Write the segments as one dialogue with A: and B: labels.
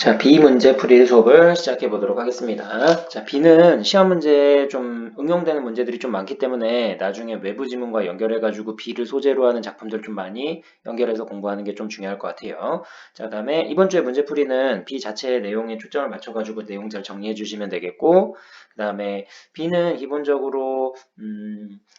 A: 자, B 문제 풀이 수업을 시작해 보도록 하겠습니다. 자, B는 시험 문제에 좀 응용되는 문제들이 좀 많기 때문에 나중에 외부 지문과 연결해가지고 B를 소재로 하는 작품들 좀 많이 연결해서 공부하는 게 좀 중요할 것 같아요. 자, 그다음에 이번 주에 문제 풀이는 B 자체의 내용에 초점을 맞춰가지고 내용 잘 정리해 주시면 되겠고, 그다음에 B는 기본적으로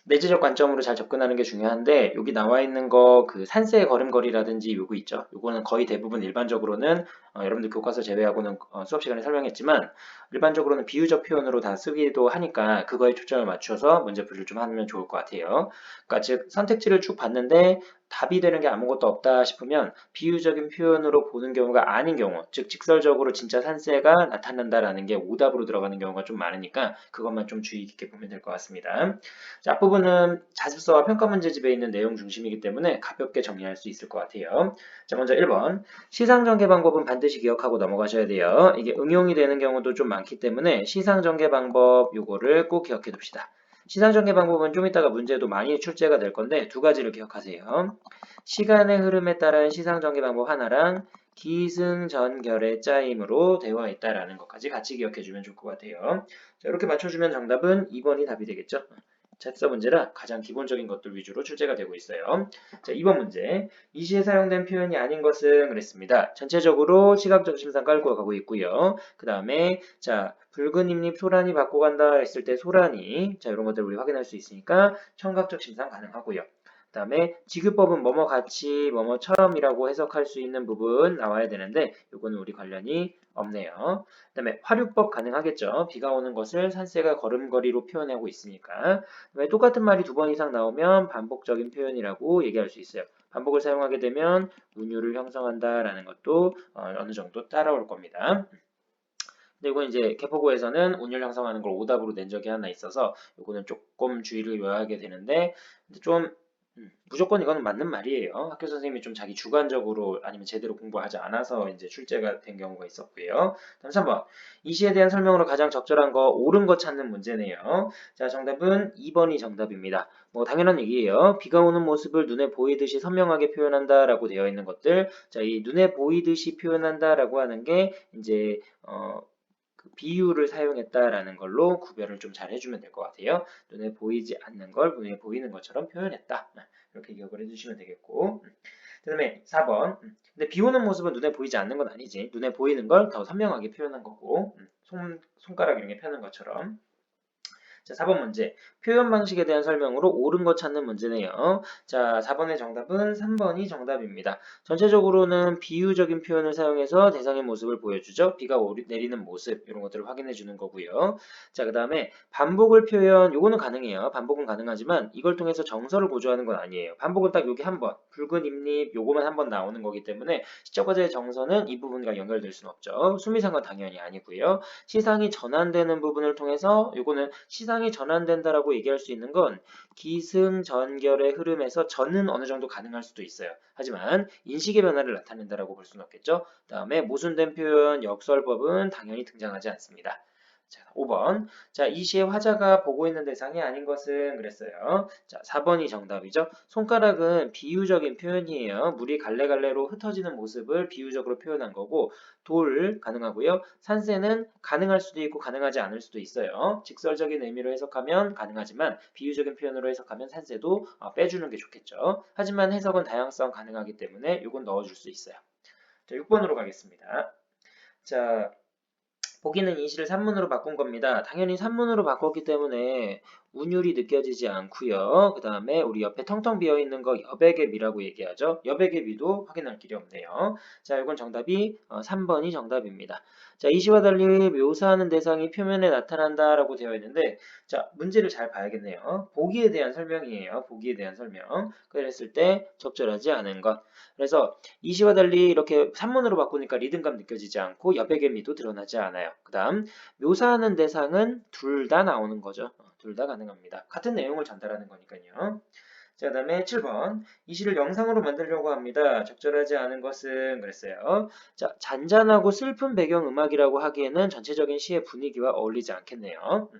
A: 내재적 관점으로 잘 접근하는 게 중요한데 여기 나와 있는 거 그 산세의 걸음걸이라든지 요거 있죠. 요거는 거의 대부분 일반적으로는 여러분들 교과서 제외하고는 수업 시간에 설명했지만 일반적으로는 비유적 표현으로 다 쓰기도 하니까 그거에 초점을 맞춰서 문제 풀이를 좀 하면 좋을 것 같아요. 그러니까 즉 선택지를 쭉 봤는데 답이 되는 게 아무것도 없다 싶으면 비유적인 표현으로 보는 경우가 아닌 경우, 즉 직설적으로 진짜 산세가 나타난다라는 게 오답으로 들어가는 경우가 좀 많으니까 그것만 좀 주의 깊게 보면 될 것 같습니다. 자, 앞부분은 자습서와 평가 문제집에 있는 내용 중심이기 때문에 가볍게 정리할 수 있을 것 같아요. 자, 먼저 1번. 시상전개 방법은 반드시 기억하고 넘어가셔야 돼요. 이게 응용이 되는 경우도 좀 많기 때문에 시상전개 방법 요거를 꼭 기억해 둡시다. 시상전개 방법은 좀 이따가 문제도 많이 출제가 될 건데 두 가지를 기억하세요. 시간의 흐름에 따른 시상전개 방법 하나랑 기승전결의 짜임으로 되어 있다라는 것까지 같이 기억해 주면 좋을 것 같아요. 자, 이렇게 맞춰주면 정답은 2번이 답이 되겠죠. 자습서 문제라 가장 기본적인 것들 위주로 출제가 되고 있어요. 자, 2번 문제. 이 시에 사용된 표현이 아닌 것은 그랬습니다. 전체적으로 시각적 심상 깔고 가고 있고요. 그 다음에 자, 붉은 잎잎 소란이 받고 간다 했을 때 소란이 자, 이런 것들 우리 확인할 수 있으니까 청각적 심상 가능하고요. 그 다음에 지급법은 뭐뭐 같이 뭐뭐처럼이라고 해석할 수 있는 부분 나와야 되는데 이거는 우리 관련이 없네요. 그 다음에 화류법 가능하겠죠. 비가 오는 것을 산세가 걸음걸이로 표현하고 있으니까. 왜 똑같은 말이 두 번 이상 나오면 반복적인 표현이라고 얘기할 수 있어요. 반복을 사용하게 되면 운율을 형성한다라는 것도 어느 정도 따라올 겁니다. 근데 이건 이제 개포고에서는 운율 형성하는 걸 오답으로 낸 적이 하나 있어서 이거는 조금 주의를 요하게 되는데 좀 무조건 이거는 맞는 말이에요. 학교 선생님이 좀 자기 주관적으로 아니면 제대로 공부하지 않아서 이제 출제가 된 경우가 있었고요. 다음 3번. 이 시에 대한 설명으로 가장 적절한 거 옳은 거 찾는 문제네요. 자, 정답은 2번이 정답입니다. 뭐 당연한 얘기예요. 비가 오는 모습을 눈에 보이듯이 선명하게 표현한다라고 되어 있는 것들. 자, 이 눈에 보이듯이 표현한다라고 하는 게 이제 그 비유를 사용했다라는 걸로 구별을 좀 잘 해주면 될 것 같아요. 눈에 보이지 않는 걸 눈에 보이는 것처럼 표현했다. 이렇게 기억을 해주시면 되겠고. 그 다음에 4번. 근데 비 오는 모습은 눈에 보이지 않는 건 아니지. 눈에 보이는 걸 더 선명하게 표현한 거고. 손가락 이렇게 펴는 것처럼. 자, 4번 문제. 표현 방식에 대한 설명으로 옳은 거 찾는 문제네요. 자, 4번의 정답은 3번이 정답입니다. 전체적으로는 비유적인 표현을 사용해서 대상의 모습을 보여주죠. 비가 내리는 모습, 이런 것들을 확인해 주는 거고요. 자, 그 다음에 반복을 표현, 요거는 가능해요. 반복은 가능하지만 이걸 통해서 정서를 고조하는 건 아니에요. 반복은 딱 여기 한 번, 붉은 잎잎, 요거만 한 번 나오는 거기 때문에 시적 과제의 정서는 이 부분과 연결될 수는 없죠. 수미상은 당연히 아니고요. 시상이 전환되는 부분을 통해서 요거는 시상이 전환된다라고 얘기할 수 있는 건 기승전결의 흐름에서 전은 어느 정도 가능할 수도 있어요. 하지만 인식의 변화를 나타낸다라고 볼 수는 없겠죠. 다음에 모순된 표현, 역설법은 당연히 등장하지 않습니다. 자, 5번. 자, 이 시에 화자가 보고 있는 대상이 아닌 것은 그랬어요. 자, 4번이 정답이죠. 손가락은 비유적인 표현이에요. 물이 갈래갈래로 흩어지는 모습을 비유적으로 표현한 거고 돌 가능하고요. 산세는 가능할 수도 있고 가능하지 않을 수도 있어요. 직설적인 의미로 해석하면 가능하지만 비유적인 표현으로 해석하면 산세도 빼주는 게 좋겠죠. 하지만 해석은 다양성 가능하기 때문에 이건 넣어줄 수 있어요. 자, 6번으로 가겠습니다. 자, 보기는 이 시를 산문으로 바꾼 겁니다. 당연히 산문으로 바꿨기 때문에 운율이 느껴지지 않고요. 그 다음에 우리 옆에 텅텅 비어있는 거 여백의 미라고 얘기하죠. 여백의 미도 확인할 길이 없네요. 자, 이건 정답이 3번이 정답입니다. 자, 이 시와 달리 묘사하는 대상이 표면에 나타난다라고 되어 있는데 자, 문제를 잘 봐야겠네요. 보기에 대한 설명이에요. 보기에 대한 설명. 그랬을 때 적절하지 않은 것. 그래서 이 시와 달리 이렇게 산문으로 바꾸니까 리듬감 느껴지지 않고 여백의 미도 드러나지 않아요. 그 다음 묘사하는 대상은 둘 다 나오는 거죠. 둘 다 가능합니다. 같은 내용을 전달하는 거니까요. 자, 그 다음에 7번. 이 시를 영상으로 만들려고 합니다. 적절하지 않은 것은 그랬어요. 자, 잔잔하고 슬픈 배경음악이라고 하기에는 전체적인 시의 분위기와 어울리지 않겠네요.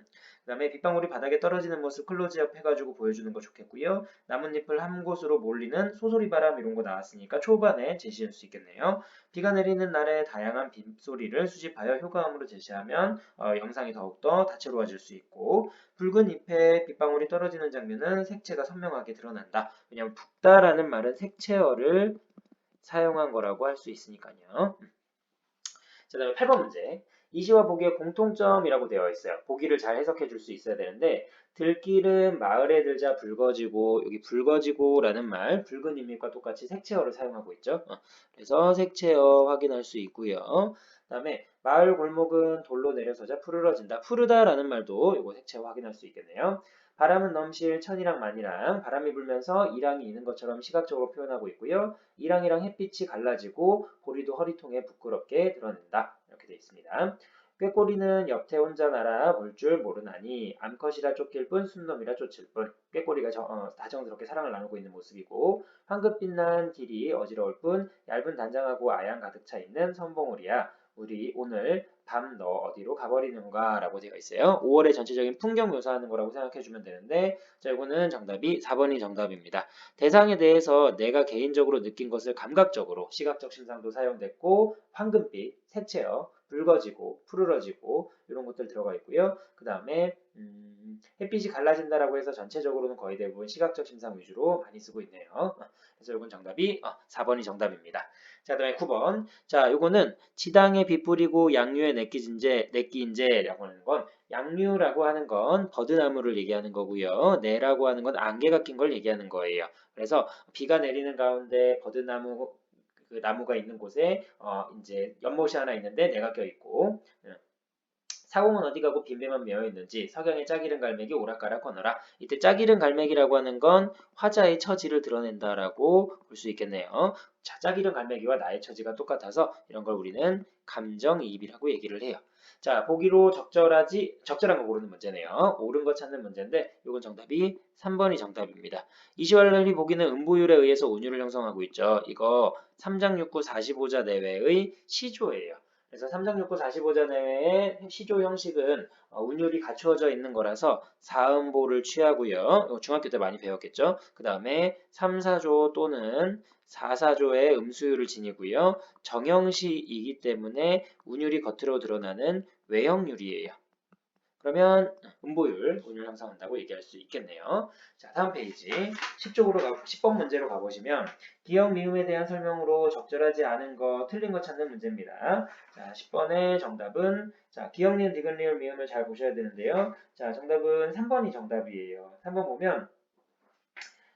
A: 다음에 빗방울이 바닥에 떨어지는 모습 클로즈업 해가지고 보여주는 거 좋겠고요. 나뭇잎을 한 곳으로 몰리는 소소리바람 이런 거 나왔으니까 초반에 제시할 수 있겠네요. 비가 내리는 날의 다양한 빗소리를 수집하여 효과음으로 제시하면 영상이 더욱더 다채로워질 수 있고 붉은 잎에 빗방울이 떨어지는 장면은 색채가 선명하게 드러난다. 왜냐하면 붓다라는 말은 색채어를 사용한 거라고 할 수 있으니까요. 자, 다음에 8번 문제. 이 시와 보기의 공통점이라고 되어 있어요. 보기를 잘 해석해 줄 수 있어야 되는데 들길은 마을에 들자 붉어지고 여기 붉어지고라는 말 붉은 잎과 똑같이 색채어를 사용하고 있죠. 그래서 색채어 확인할 수 있고요. 그다음에 마을 골목은 돌로 내려서자 푸르러진다. 푸르다라는 말도 이거 색채어 확인할 수 있겠네요. 바람은 넘실 천이랑 만이랑 바람이 불면서 이랑이 있는 것처럼 시각적으로 표현하고 있고요. 이랑이랑 햇빛이 갈라지고 보리도 허리통에 부끄럽게 드러낸다. 이렇게 되어 있습니다. 꾀꼬리는 옆태 혼자 날아 볼 줄 모르나니 암컷이라 쫓길 뿐 순놈이라 쫓을 뿐 꾀꼬리가 다정스럽게 사랑을 나누고 있는 모습이고 황급빛 난 길이 어지러울 뿐 얇은 단장하고 아양 가득 차 있는 선봉우리야 우리 오늘 밤 너 어디로 가버리는가 라고 되어 있어요. 5월의 전체적인 풍경 묘사하는 거라고 생각해 주면 되는데 자 이거는 정답이 4번이 정답입니다. 대상에 대해서 내가 개인적으로 느낀 것을 감각적으로 시각적 신상도 사용됐고 황금빛, 색채어, 붉어지고 푸르러지고 이런 것들 들어가 있고요. 그 다음에 햇빛이 갈라진다라고 해서 전체적으로는 거의 대부분 시각적 심상 위주로 많이 쓰고 있네요. 그래서 이건 정답이 4번이 정답입니다. 자, 그다음에 9번. 자, 요거는 지당에 빛 뿌리고 양류에 내끼인제라고 하는 건 양류라고 하는 건 버드나무를 얘기하는 거고요. 내라고 하는 건 안개가 낀 걸 얘기하는 거예요. 그래서 비가 내리는 가운데 버드나무 그 나무가 있는 곳에 이제 연못이 하나 있는데 내가 껴 있고 사공은 어디 가고 빈배만 메어 있는지 석양의 짝이른 갈매기 오락가락 거너라. 이때 짝이른 갈매기라고 하는 건 화자의 처지를 드러낸다라고 볼 수 있겠네요. 자, 짝이른 갈매기와 나의 처지가 똑같아서 이런 걸 우리는 감정이입이라고 얘기를 해요. 자, 보기로 적절한 거 고르는 문제네요. 옳은 거 찾는 문제인데 이건 정답이 3번이 정답입니다. 이시왈렐리 보기는 음보율에 의해서 운율을 형성하고 있죠. 이거 3장 6구 45자 내외의 시조예요. 그래서 3장 6구 45자 내외의 시조 형식은 운율이 갖추어져 있는 거라서 4음보를 취하고요. 중학교 때 많이 배웠겠죠. 그 다음에 3, 4조 또는 4, 4조의 음수율을 지니고요. 정형시이기 때문에 운율이 겉으로 드러나는 외형률이에요. 그러면 음보율, 운율 형성한다고 얘기할 수 있겠네요. 자, 다음 페이지 10번 문제로 가보시면 기억 미음에 대한 설명으로 적절하지 않은 거, 틀린 거 찾는 문제입니다. 자, 10번의 정답은 자, 기억 니은 디귿 리을 미음을 잘 보셔야 되는데요. 자, 정답은 3번이 정답이에요. 3번 보면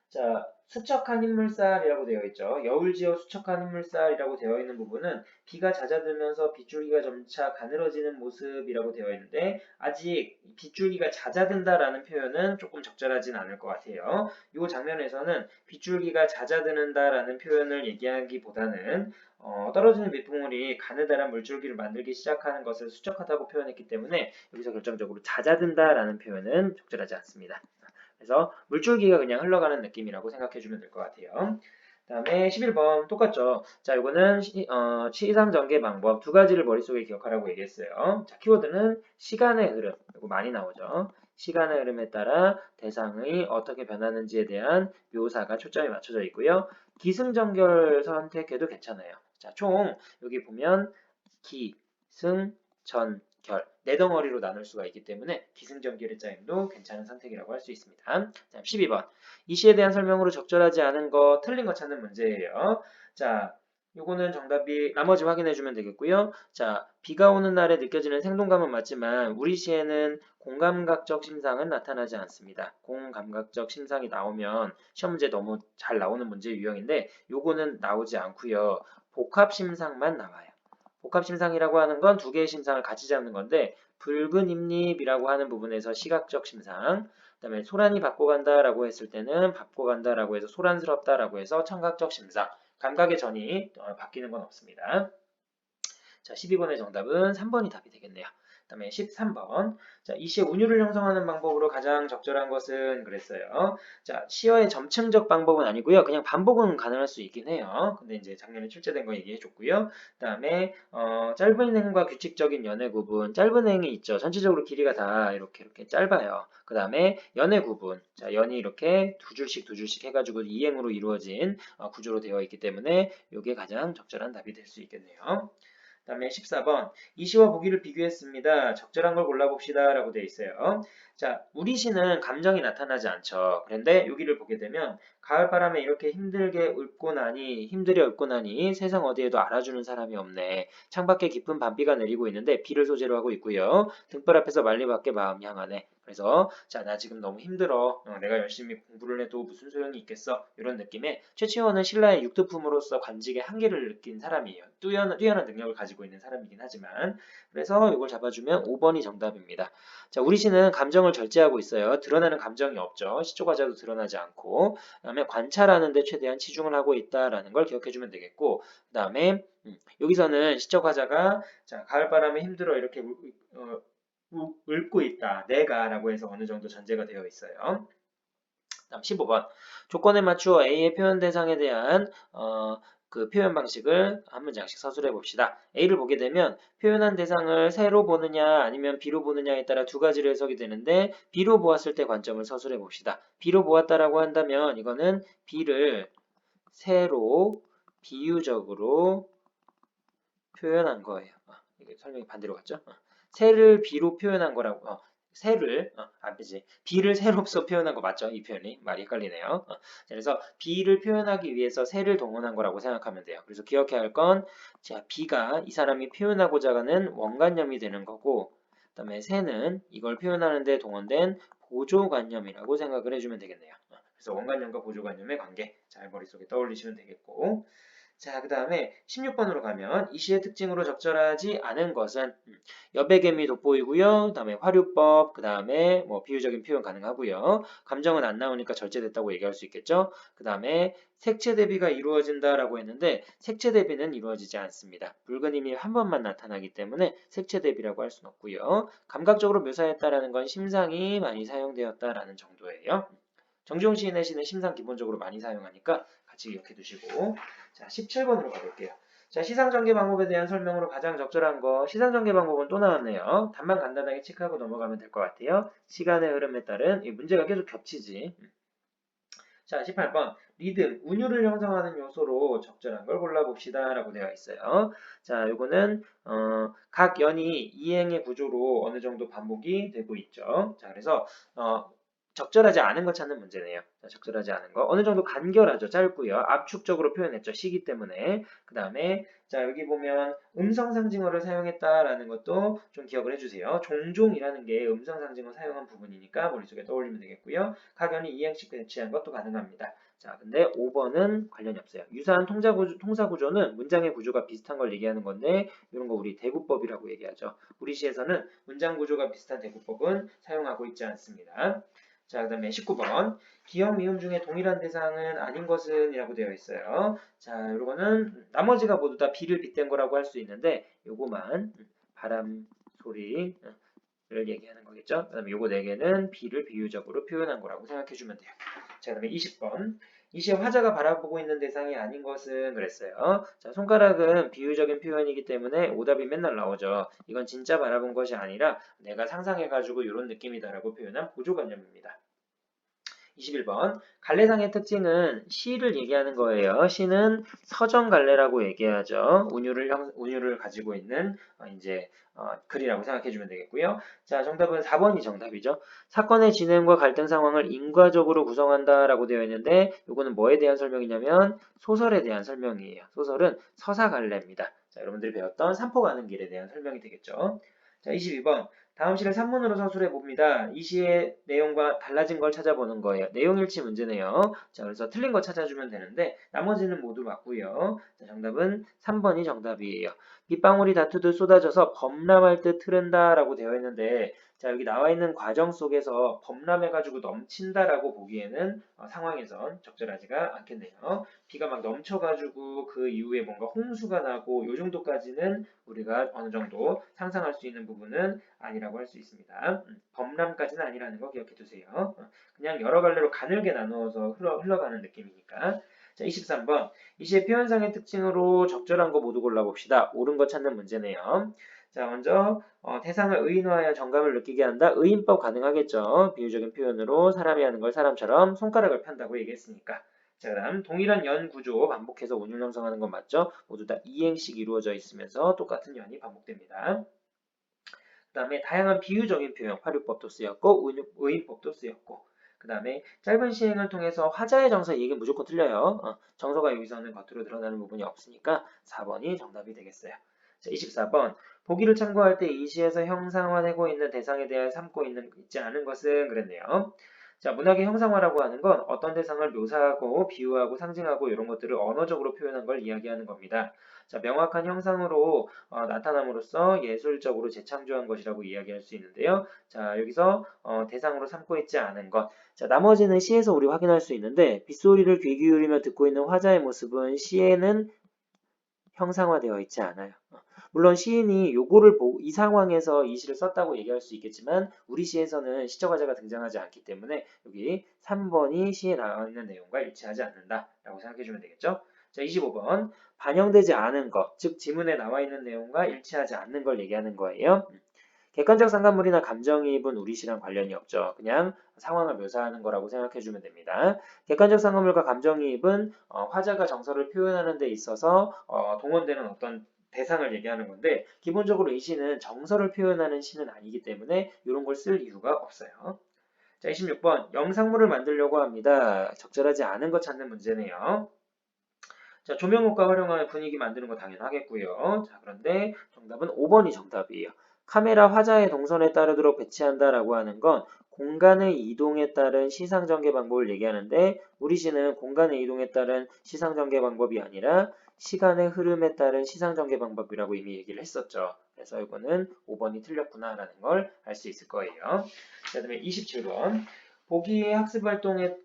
A: 자, 수척한 흰물살이라고 되어 있죠. 여울지어 수척한 흰물살이라고 되어 있는 부분은 비가 잦아들면서 빗줄기가 점차 가늘어지는 모습이라고 되어 있는데 아직 빗줄기가 잦아든다라는 표현은 조금 적절하진 않을 것 같아요. 이 장면에서는 빗줄기가 잦아드는다라는 표현을 얘기하기보다는 떨어지는 밑봉울이 가느다란 물줄기를 만들기 시작하는 것을 수척하다고 표현했기 때문에 여기서 결정적으로 잦아든다라는 표현은 적절하지 않습니다. 그래서 물줄기가 그냥 흘러가는 느낌이라고 생각해주면 될 것 같아요. 다음에 11번 똑같죠. 자, 이거는 시상전개 방법 두 가지를 머릿속에 기억하라고 얘기했어요. 자, 키워드는 시간의 흐름. 이거 많이 나오죠. 시간의 흐름에 따라 대상이 어떻게 변하는지에 대한 묘사가 초점이 맞춰져 있고요. 기승전결 선택해도 괜찮아요. 자, 총 여기 보면 기, 승, 전, 결. 네 덩어리로 나눌 수가 있기 때문에 기승전결의 짜임도 괜찮은 선택이라고 할 수 있습니다. 다음 12번. 이 시에 대한 설명으로 적절하지 않은 거, 틀린 거 찾는 문제예요. 자, 요거는 정답이 나머지 확인해 주면 되겠고요. 자, 비가 오는 날에 느껴지는 생동감은 맞지만 우리 시에는 공감각적 심상은 나타나지 않습니다. 공감각적 심상이 나오면 시험 문제 너무 잘 나오는 문제 유형인데 요거는 나오지 않고요. 복합 심상만 나와요. 복합 심상이라고 하는 건 두 개의 심상을 같이 잡는 건데 붉은 잎잎이라고 하는 부분에서 시각적 심상, 그다음에 소란이 밟고 간다라고 했을 때는 밟고 간다라고 해서 소란스럽다라고 해서 청각적 심상, 감각의 전이 바뀌는 건 없습니다. 자, 12번의 정답은 3번이 답이 되겠네요. 그다음에 13번. 자, 이 시의 운율을 형성하는 방법으로 가장 적절한 것은 그랬어요. 자, 시어의 점층적 방법은 아니고요. 그냥 반복은 가능할 수 있긴 해요. 근데 이제 작년에 출제된 거 얘기해 줬고요. 그다음에 짧은 행과 규칙적인 연의 구분. 짧은 행이 있죠. 전체적으로 길이가 다 이렇게 짧아요. 그다음에 연의 구분. 자, 연이 이렇게 두 줄씩 해가지고 이행으로 이루어진 구조로 되어 있기 때문에 이게 가장 적절한 답이 될 수 있겠네요. 그다음에 14번 이 시와 보기를 비교했습니다. 적절한 걸 골라봅시다 라고 되어 있어요. 자, 우리 시는 감정이 나타나지 않죠. 그런데 여기를 보게 되면 가을바람에 이렇게 힘들게 읊고 나니 세상 어디에도 알아주는 사람이 없네. 창밖에 깊은 밤비가 내리고 있는데 비를 소재로 하고 있고요. 등불 앞에서 말리밖에 마음 향하네. 그래서 자, 나 지금 너무 힘들어. 내가 열심히 공부를 해도 무슨 소용이 있겠어. 이런 느낌에 최치원은 신라의 육두품으로서 관직의 한계를 느낀 사람이에요. 뛰어난 능력을 가지고 있는 사람이긴 하지만 그래서 이걸 잡아주면 5번이 정답입니다. 자, 우리 시는 감정을 절제하고 있어요. 드러나는 감정이 없죠. 시초과자도 드러나지 않고 그다음에 관찰하는 데 최대한 치중을 하고 있다라는 걸 기억해주면 되겠고 그다음에 여기서는 시초과자가 자, 가을바람에 힘들어 이렇게 읊고 있다. 내가라고 해서 어느 정도 전제가 되어 있어요. 다음 15번. 조건에 맞추어 A의 표현 대상에 대한 그 표현 방식을 한 문장씩 서술해 봅시다. A를 보게 되면 표현한 대상을 세로 보느냐 아니면 B로 보느냐에 따라 두 가지로 해석이 되는데 B로 보았을 때 관점을 서술해 봅시다. B로 보았다라고 한다면 이거는 B를 세로 비유적으로 표현한 거예요. 이게 설명이 반대로 갔죠? 세를 B로 표현한 거라고. 아니지. B를 세로서 표현한 거 맞죠? 이 표현이 말이 헷갈리네요. 그래서 B를 표현하기 위해서 세를 동원한 거라고 생각하면 돼요. 그래서 기억해야 할 건, 자, B가 이 사람이 표현하고자 하는 원관념이 되는 거고, 그다음에 세는 이걸 표현하는데 동원된 보조관념이라고 생각을 해주면 되겠네요. 그래서 원관념과 보조관념의 관계 잘 머릿속에 떠올리시면 되겠고, 자, 그 다음에 16번으로 가면 이 시의 특징으로 적절하지 않은 것은 여백의미 돋보이고요. 그 다음에 화류법, 그 다음에 뭐 비유적인 표현 가능하고요. 감정은 안 나오니까 절제됐다고 얘기할 수 있겠죠. 그 다음에 색채 대비가 이루어진다라고 했는데 색채 대비는 이루어지지 않습니다. 붉은 힘이 한 번만 나타나기 때문에 색채 대비라고 할 수는 없고요. 감각적으로 묘사했다라는 건 심상이 많이 사용되었다라는 정도예요. 정지용 시인의 시는 심상 기본적으로 많이 사용하니까 같이 기억해 두시고 자 17번으로 가볼게요. 자 시상전개 방법에 대한 설명으로 가장 적절한 거 시상전개 방법은 또 나왔네요. 답만 간단하게 체크하고 넘어가면 될 것 같아요. 시간의 흐름에 따른 이 문제가 계속 겹치지. 자 18번 리듬, 운율을 형성하는 요소로 적절한 걸 골라봅시다 라고 되어 있어요. 자 요거는 각 연이 이행의 구조로 어느 정도 반복이 되고 있죠. 자 그래서 적절하지 않은 거 찾는 문제네요. 자, 적절하지 않은 거. 어느 정도 간결하죠. 짧고요. 압축적으로 표현했죠. 시기 때문에. 그 다음에 자 여기 보면 음성 상징어를 사용했다라는 것도 좀 기억을 해주세요. 종종이라는 게 음성 상징어 사용한 부분이니까 머릿속에 떠올리면 되겠고요. 각연이 이행식 배치한 것도 가능합니다. 자, 근데 5번은 관련이 없어요. 유사한 통사 구조는 문장의 구조가 비슷한 걸 얘기하는 건데 이런 거 우리 대구법이라고 얘기하죠. 우리 시에서는 문장 구조가 비슷한 대구법은 사용하고 있지 않습니다. 자, 그 다음에 19번. 기역, 미음 중에 동일한 대상은 아닌 것은 이라고 되어 있어요. 자, 요거는 나머지가 모두 다 비를 빗댄 거라고 할 수 있는데 요거만 바람 소리를 얘기하는 거겠죠. 그 다음에 요거 4개는 비를 비유적으로 표현한 거라고 생각해 주면 돼요. 자, 그 다음에 20번. 이 시에 화자가 바라보고 있는 대상이 아닌 것은 그랬어요. 자, 손가락은 비유적인 표현이기 때문에 오답이 맨날 나오죠. 이건 진짜 바라본 것이 아니라 내가 상상해가지고 이런 느낌이다라고 표현한 보조관념입니다. 21번. 갈래상의 특징은 시를 얘기하는 거예요. 시는 서정 갈래라고 얘기하죠. 운율을 가지고 있는 글이라고 생각해 주면 되겠고요. 자, 정답은 4번이 정답이죠. 사건의 진행과 갈등 상황을 인과적으로 구성한다라고 되어 있는데 이거는 뭐에 대한 설명이냐면 소설에 대한 설명이에요. 소설은 서사갈래입니다. 자, 여러분들이 배웠던 산포 가는 길에 대한 설명이 되겠죠. 자, 22번. 다음 시를 산문으로 서술해 봅니다. 이 시의 내용과 달라진 걸 찾아보는 거예요. 내용일치 문제네요. 자, 그래서 틀린 거 찾아주면 되는데 나머지는 모두 맞고요. 자, 정답은 3번이 정답이에요. 빗방울이 다투듯 쏟아져서 범람할 듯 흐른다라고 되어 있는데 자, 여기 나와 있는 과정 속에서 범람해가지고 넘친다라고 보기에는 상황에선 적절하지가 않겠네요. 비가 막 넘쳐가지고 그 이후에 뭔가 홍수가 나고 요 정도까지는 우리가 어느 정도 상상할 수 있는 부분은 아니라고 할 수 있습니다. 범람까지는 아니라는 거 기억해 두세요. 그냥 여러 갈래로 가늘게 나누어서 흘러가는 느낌이니까. 자, 23번. 이 시의 표현상의 특징으로 적절한 거 모두 골라봅시다. 옳은 거 찾는 문제네요. 자, 먼저 대상을 의인화하여 정감을 느끼게 한다. 의인법 가능하겠죠. 비유적인 표현으로 사람이 하는 걸 사람처럼 손가락을 편다고 얘기했으니까. 자, 그다음 동일한 연 구조 반복해서 온율 형성하는 건 맞죠? 모두 다 이행식 이루어져 있으면서 똑같은 연이 반복됩니다. 그 다음에 다양한 비유적인 표현, 화류법도 쓰였고 의인법도 쓰였고 그 다음에 짧은 시행을 통해서 화자의 정서, 이게 무조건 틀려요. 정서가 여기서는 겉으로 드러나는 부분이 없으니까 4번이 정답이 되겠어요. 자, 24번. 보기를 참고할 때 이 시에서 형상화되고 있는 대상에 대해 있지 않은 것은 그랬네요. 자, 문학의 형상화라고 하는 건 어떤 대상을 묘사하고 비유하고 상징하고 이런 것들을 언어적으로 표현한 걸 이야기하는 겁니다. 자, 명확한 형상으로 나타남으로써 예술적으로 재창조한 것이라고 이야기할 수 있는데요. 자, 여기서 대상으로 삼고 있지 않은 것. 자, 나머지는 시에서 우리 확인할 수 있는데 빗소리를 귀 기울이며 듣고 있는 화자의 모습은 시에는 형상화되어 있지 않아요. 물론 시인이 요거를 보고 이 상황에서 이 시를 썼다고 얘기할 수 있겠지만 우리 시에서는 시적 화자가 등장하지 않기 때문에 여기 3번이 시에 나와 있는 내용과 일치하지 않는다라고 생각해 주면 되겠죠. 자, 25번. 반영되지 않은 것, 즉 지문에 나와 있는 내용과 일치하지 않는 걸 얘기하는 거예요. 객관적 상관물이나 감정이입은 우리 시랑 관련이 없죠. 그냥 상황을 묘사하는 거라고 생각해 주면 됩니다. 객관적 상관물과 감정이입은 화자가 정서를 표현하는 데 있어서 동원되는 어떤 대상을 얘기하는 건데 기본적으로 이 시는 정서를 표현하는 시는 아니기 때문에 이런 걸 쓸 이유가 없어요. 자, 26번. 영상물을 만들려고 합니다. 적절하지 않은 것 찾는 문제네요. 자, 조명효과 활용하여 분위기 만드는 거 당연하겠고요. 자, 그런데 정답은 5번이 정답이에요. 카메라 화자의 동선에 따르도록 배치한다라고 하는 건 공간의 이동에 따른 시상 전개 방법을 얘기하는데 우리 시는 공간의 이동에 따른 시상 전개 방법이 아니라 시간의 흐름에 따른 시상 전개 방법이라고 이미 얘기를 했었죠. 그래서 이거는 5번이 틀렸구나라는 걸 알 수 있을 거예요. 자, 그다음에 27번. 보기의 학습 활동에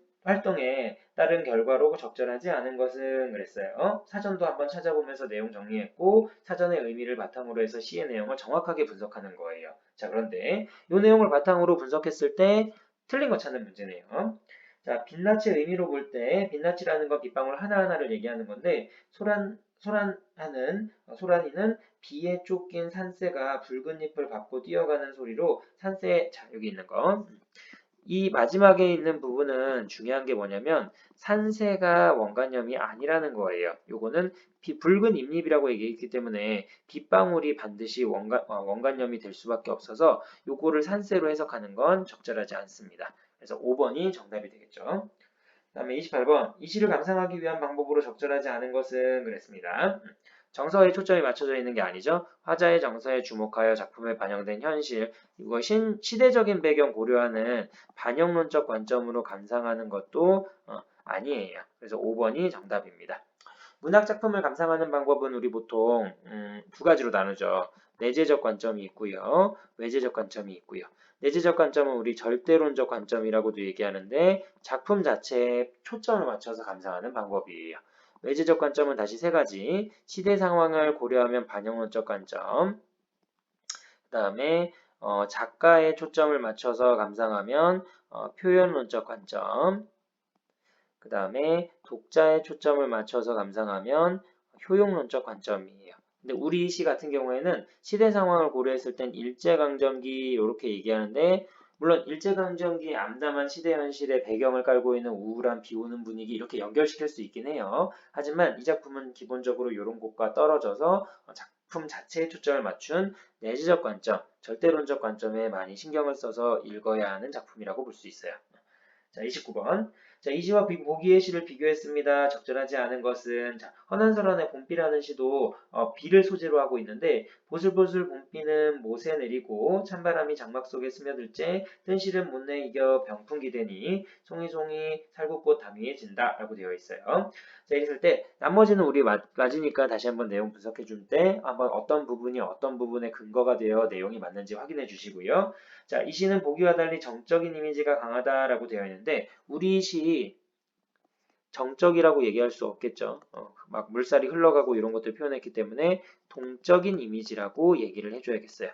A: 따른 결과로 적절하지 않은 것은 그랬어요. 사전도 한번 찾아보면서 내용 정리했고 사전의 의미를 바탕으로 해서 시의 내용을 정확하게 분석하는 거예요. 자, 그런데 이 내용을 바탕으로 분석했을 때 틀린 거 찾는 문제네요. 자, 빛나치의 의미로 볼 때 빛나치라는 건 빗방울 하나하나를 얘기하는 건데 소란이는 비에 쫓긴 산새가 붉은 잎을 밟고 뛰어가는 소리로 산새, 자, 여기 있는 거. 이 마지막에 있는 부분은 중요한 게 뭐냐면 산새가 원관념이 아니라는 거예요. 요거는 붉은 잎잎이라고 얘기했기 때문에 빗방울이 반드시 원관념이 될 수밖에 없어서 요거를 산새로 해석하는 건 적절하지 않습니다. 그래서 5번이 정답이 되겠죠. 그다음에 28번. 이 시를 감상하기 위한 방법으로 적절하지 않은 것은 그랬습니다. 정서에 초점이 맞춰져 있는 게 아니죠. 화자의 정서에 주목하여 작품에 반영된 현실, 이거 시대적인 배경 고려하는 반영론적 관점으로 감상하는 것도 아니에요. 그래서 5번이 정답입니다. 문학 작품을 감상하는 방법은 우리 보통 두 가지로 나누죠. 내재적 관점이 있고요. 외재적 관점이 있고요. 내재적 관점은 우리 절대론적 관점이라고도 얘기하는데 작품 자체에 초점을 맞춰서 감상하는 방법이에요. 외재적 관점은 다시 세 가지. 시대 상황을 고려하면 반영론적 관점. 그 다음에 작가의 초점을 맞춰서 감상하면 표현론적 관점. 그 다음에 독자의 초점을 맞춰서 감상하면 효용론적 관점이에요. 근데 우리 시 같은 경우에는 시대 상황을 고려했을 땐 일제강점기 이렇게 얘기하는데 물론 일제강점기 암담한 시대 현실의 배경을 깔고 있는 우울한 비 오는 분위기 이렇게 연결시킬 수 있긴 해요. 하지만 이 작품은 기본적으로 이런 것과 떨어져서 작품 자체에 초점을 맞춘 내재적 관점, 절대론적 관점에 많이 신경을 써서 읽어야 하는 작품이라고 볼 수 있어요. 자, 29번. 자, 이 시와 보기의 시를 비교했습니다. 적절하지 않은 것은 자, 허난설한의 봄비라는 시도 비를 소재로 하고 있는데 보슬보슬 봄비는 못에 내리고 찬바람이 장막 속에 스며들 때 뜬실은 못내 이겨 병풍기 되니 송이송이 살구꽃 다미해진다 라고 되어 있어요. 자, 이랬을 때 나머지는 우리 맞으니까 다시 한번 내용 분석해 줄 때 한번 어떤 부분이 어떤 부분의 근거가 되어 내용이 맞는지 확인해 주시고요. 자, 이 시는 보기와 달리 정적인 이미지가 강하다라고 되어 있는데 우리 시 정적이라고 얘기할 수 없겠죠. 막 물살이 흘러가고 이런 것들 표현했기 때문에 동적인 이미지라고 얘기를 해줘야겠어요.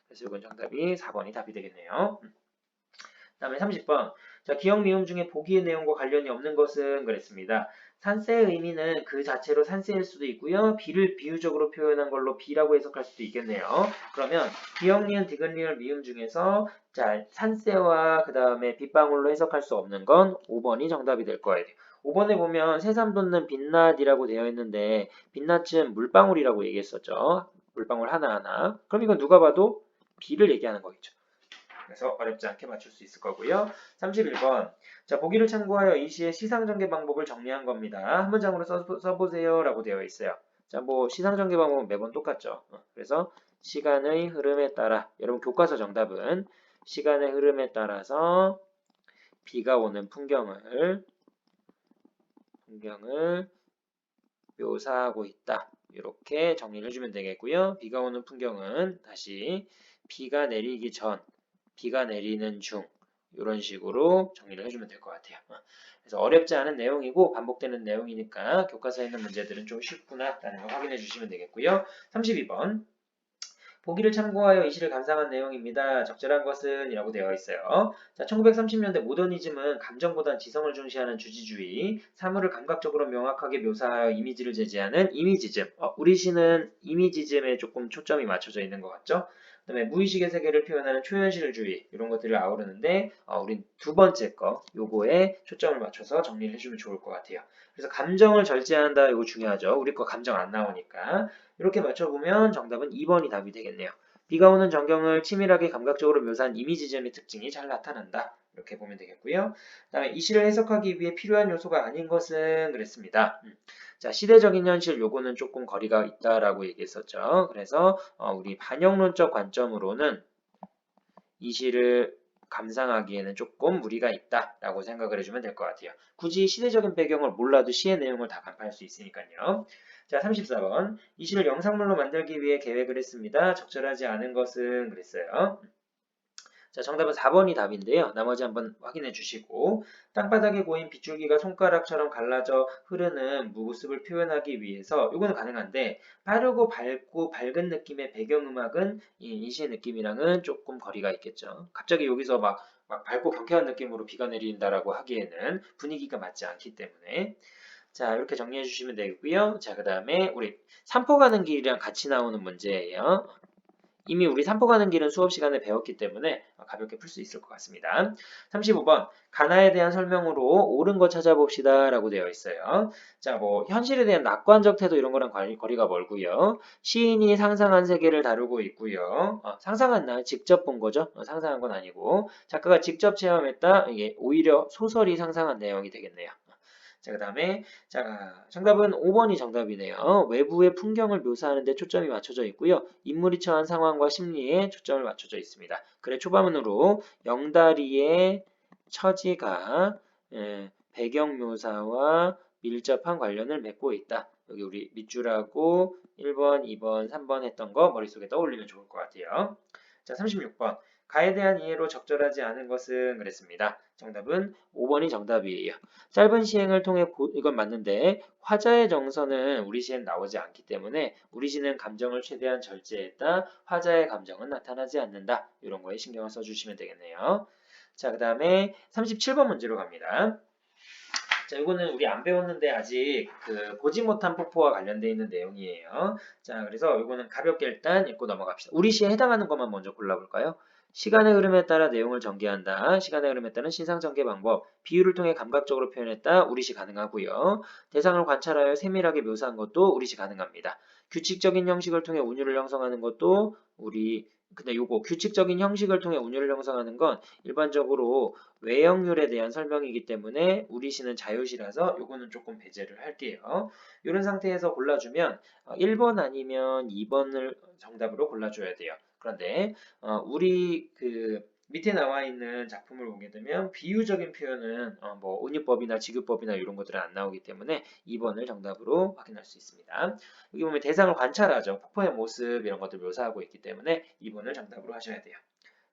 A: 그래서 이건 정답이 4번이 답이 되겠네요. 다음에 30번. 자, 기억 미음 중에 보기의 내용과 관련이 없는 것은 그랬습니다. 산세의 의미는 그 자체로 산세일 수도 있고요. 비를 비유적으로 표현한 걸로 비라고 해석할 수도 있겠네요. 그러면 기억, 니은, 디귿, 리을, 미음 중에서 자, 산세와 그 다음에 빗방울로 해석할 수 없는 건 5번이 정답이 될 거예요. 5번에 보면 새삼 돋는 빛낮이라고 되어 있는데 빛낮은 물방울이라고 얘기했었죠. 물방울 하나하나. 그럼 이건 누가 봐도 비를 얘기하는 거겠죠. 그래서 어렵지 않게 맞출 수 있을 거고요. 31번. 자, 보기를 참고하여 이 시의 시상전개 방법을 정리한 겁니다. 한 문장으로 써보세요 라고 되어 있어요. 자, 뭐 시상전개 방법은 매번 똑같죠. 그래서 시간의 흐름에 따라 여러분 교과서 정답은 시간의 흐름에 따라서 비가 오는 풍경을 묘사하고 있다. 이렇게 정리를 해주면 되겠고요. 비가 오는 풍경은 다시 비가 내리기 전, 비가 내리는 중 이런 식으로 정리를 해주면 될 것 같아요. 그래서 어렵지 않은 내용이고 반복되는 내용이니까 교과서에 있는 문제들은 좀 쉽구나라는 걸 확인해 주시면 되겠고요. 32번. 보기를 참고하여 이 시를 감상한 내용입니다. 적절한 것은 이라고 되어 있어요. 자, 1930년대 모더니즘은 감정보단 지성을 중시하는 주지주의, 사물을 감각적으로 명확하게 묘사하여 이미지를 제시하는 이미지즘. 우리 시는 이미지즘에 조금 초점이 맞춰져 있는 것 같죠? 그 다음에 무의식의 세계를 표현하는 초현실주의 이런 것들을 아우르는데 우린 두 번째 거 요거에 초점을 맞춰서 정리를 해주면 좋을 것 같아요. 그래서 감정을 절제한다 이거 중요하죠. 우리 거 감정 안 나오니까. 이렇게 맞춰보면 정답은 2번이 답이 되겠네요. 비가 오는 전경을 치밀하게 감각적으로 묘사한 이미지점의 특징이 잘 나타난다. 이렇게 보면 되겠고요. 그 다음에 이 시를 해석하기 위해 필요한 요소가 아닌 것은 그랬습니다. 자, 시대적인 현실 요거는 조금 거리가 있다라고 얘기했었죠. 그래서 우리 반영론적 관점으로는 이 시를 감상하기에는 조금 무리가 있다라고 생각을 해주면 될 것 같아요. 굳이 시대적인 배경을 몰라도 시의 내용을 다 간파할 수 있으니까요. 자, 34번. 이 시를 영상물로 만들기 위해 계획을 했습니다. 적절하지 않은 것은 그랬어요. 자, 정답은 4번이 답인데요. 나머지 한번 확인해 주시고 땅바닥에 고인 빗줄기가 손가락처럼 갈라져 흐르는 모습을 표현하기 위해서 이거는 가능한데 빠르고 밝고 밝은 느낌의 배경음악은 이 시의 느낌이랑은 조금 거리가 있겠죠. 갑자기 여기서 막 밝고 경쾌한 느낌으로 비가 내린다라고 하기에는 분위기가 맞지 않기 때문에 자, 이렇게 정리해 주시면 되고요. 자, 그 다음에 우리 산포 가는 길이랑 같이 나오는 문제예요. 이미 우리 산포 가는 길은 수업 시간에 배웠기 때문에 가볍게 풀 수 있을 것 같습니다. 35번 가나에 대한 설명으로 옳은 거 찾아봅시다 라고 되어 있어요. 자, 뭐 현실에 대한 낙관적 태도 이런 거랑 거리가 멀고요. 시인이 상상한 세계를 다루고 있고요. 상상한 직접 본 거죠. 상상한 건 아니고 작가가 직접 체험했다. 이게 오히려 소설이 상상한 내용이 되겠네요. 자, 그 다음에, 자, 정답은 5번이 정답이네요. 외부의 풍경을 묘사하는 데 초점이 맞춰져 있고요. 인물이 처한 상황과 심리에 초점을 맞춰져 있습니다. 글의 초반으로 영다리의 처지가 배경 묘사와 밀접한 관련을 맺고 있다. 여기 우리 밑줄하고 1번, 2번, 3번 했던 거 머릿속에 떠올리면 좋을 것 같아요. 자, 36번. 가에 대한 이해로 적절하지 않은 것은 그랬습니다. 정답은 5번이 정답이에요. 짧은 시행을 통해 이건 맞는데 화자의 정서는 우리 시엔 나오지 않기 때문에 우리 시는 감정을 최대한 절제했다. 화자의 감정은 나타나지 않는다. 이런 거에 신경을 써주시면 되겠네요. 자, 그 다음에 37번 문제로 갑니다. 자, 이거는 우리 안 배웠는데 아직 그 보지 못한 폭포와 관련되어 있는 내용이에요. 자, 그래서 이거는 가볍게 일단 읽고 넘어갑시다. 우리 시에 해당하는 것만 먼저 골라볼까요? 시간의 흐름에 따라 내용을 전개한다. 시간의 흐름에 따른 신상 전개 방법. 비유를 통해 감각적으로 표현했다. 우리시 가능하고요. 대상을 관찰하여 세밀하게 묘사한 것도 우리시 가능합니다. 규칙적인 형식을 통해 운율을 형성하는 것도 우리 근데 요거 규칙적인 형식을 통해 운율을 형성하는 건 일반적으로 외역률에 대한 설명이기 때문에 우리 시는 자유시라서 요거는 조금 배제를 할게요. 이런 상태에서 골라주면 1번 아니면 2번을 정답으로 골라줘야 돼요. 그런데 우리 그 밑에 나와 있는 작품을 보게 되면 비유적인 표현은 뭐 은유법이나 지규법이나 이런 것들은 안 나오기 때문에 2번을 정답으로 확인할 수 있습니다. 여기 보면 대상을 관찰하죠. 폭포의 모습 이런 것들 묘사하고 있기 때문에 2번을 정답으로 하셔야 돼요.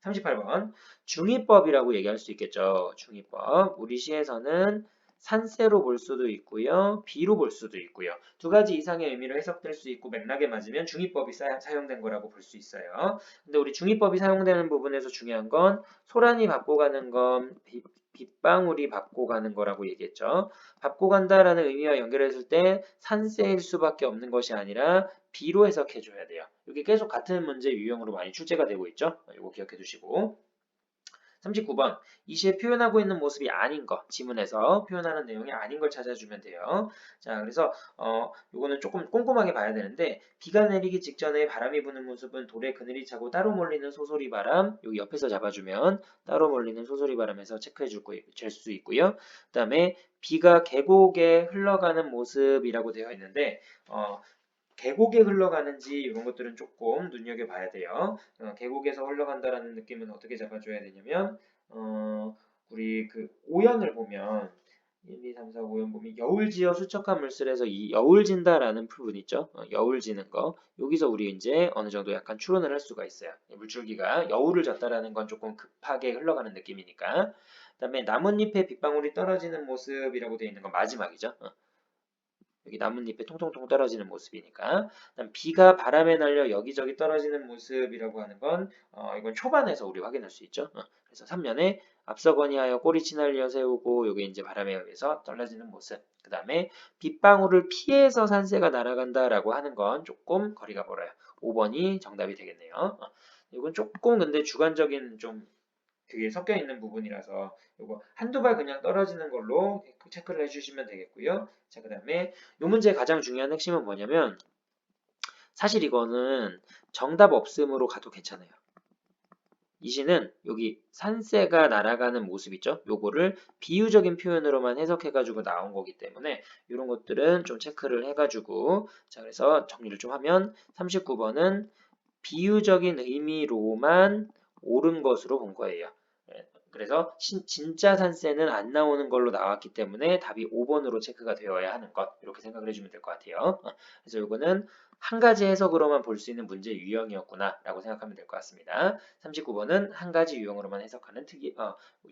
A: 38번 중위법이라고 얘기할 수 있겠죠. 중위법. 우리 시에서는 산세로 볼 수도 있고요. 비로 볼 수도 있고요. 두 가지 이상의 의미로 해석될 수 있고 맥락에 맞으면 중위법이 사용된 거라고 볼 수 있어요. 근데 우리 중위법이 사용되는 부분에서 중요한 건 소란이 밟고 가는 건 빗방울이 밟고 가는 거라고 얘기했죠. 밟고 간다라는 의미와 연결했을 때 산세일 수밖에 없는 것이 아니라 비로 해석해 줘야 돼요. 이게 계속 같은 문제 유형으로 많이 출제가 되고 있죠. 이거 기억해 두시고. 39번 이 시에 표현하고 있는 모습이 아닌 거 지문에서 표현하는 내용이 아닌 걸 찾아주면 돼요. 자 그래서 요거는 조금 꼼꼼하게 봐야 되는데 비가 내리기 직전에 바람이 부는 모습은 돌에 그늘이 차고 따로 몰리는 소소리 바람 여기 옆에서 잡아주면 따로 몰리는 소소리 바람에서 체크해 줄 수 있고요. 그 다음에 비가 계곡에 흘러가는 모습이라고 되어 있는데 계곡에 흘러가는지 이런 것들은 조금 눈여겨봐야 돼요. 계곡에서 흘러간다라는 느낌은 어떻게 잡아줘야 되냐면 우리 그 오연을 보면 1, 2, 3, 4, 5연 보면 여울지어 수척한 물살에서 이 여울진다라는 부분 있죠. 여울지는 거. 여기서 우리 이제 어느 정도 약간 추론을 할 수가 있어요. 물줄기가 여울을 졌다라는 건 조금 급하게 흘러가는 느낌이니까. 그다음에 나뭇잎에 빗방울이 떨어지는 모습이라고 되어 있는 건 마지막이죠. 여기 나뭇잎에 통통통 떨어지는 모습이니까. 그다음 비가 바람에 날려 여기저기 떨어지는 모습이라고 하는 건 이건 초반에서 우리 확인할 수 있죠. 그래서 3년에 앞서거니하여 꼬리 치날려 세우고 요게 이제 바람에 의해서 떨어지는 모습. 그 다음에 빗방울을 피해서 산새가 날아간다라고 하는 건 조금 거리가 멀어요. 5번이 정답이 되겠네요. 이건 조금 근데 주관적인 좀 그게 섞여 있는 부분이라서 요거 한두 발 그냥 떨어지는 걸로 체크를 해주시면 되겠고요. 자, 그 다음에 요 문제의 가장 중요한 핵심은 뭐냐면 사실 이거는 정답 없음으로 가도 괜찮아요. 이 시는 여기 산새가 날아가는 모습 있죠? 요거를 비유적인 표현으로만 해석해가지고 나온 거기 때문에 이런 것들은 좀 체크를 해가지고 자 그래서 정리를 좀 하면 39번은 비유적인 의미로만 옳은 것으로 본 거예요. 그래서 진짜 산세는 안 나오는 걸로 나왔기 때문에 답이 5번으로 체크가 되어야 하는 것 이렇게 생각을 해주면 될 것 같아요. 그래서 이거는 한 가지 해석으로만 볼 수 있는 문제 유형이었구나 라고 생각하면 될 것 같습니다. 39번은 한 가지 유형으로만 해석하는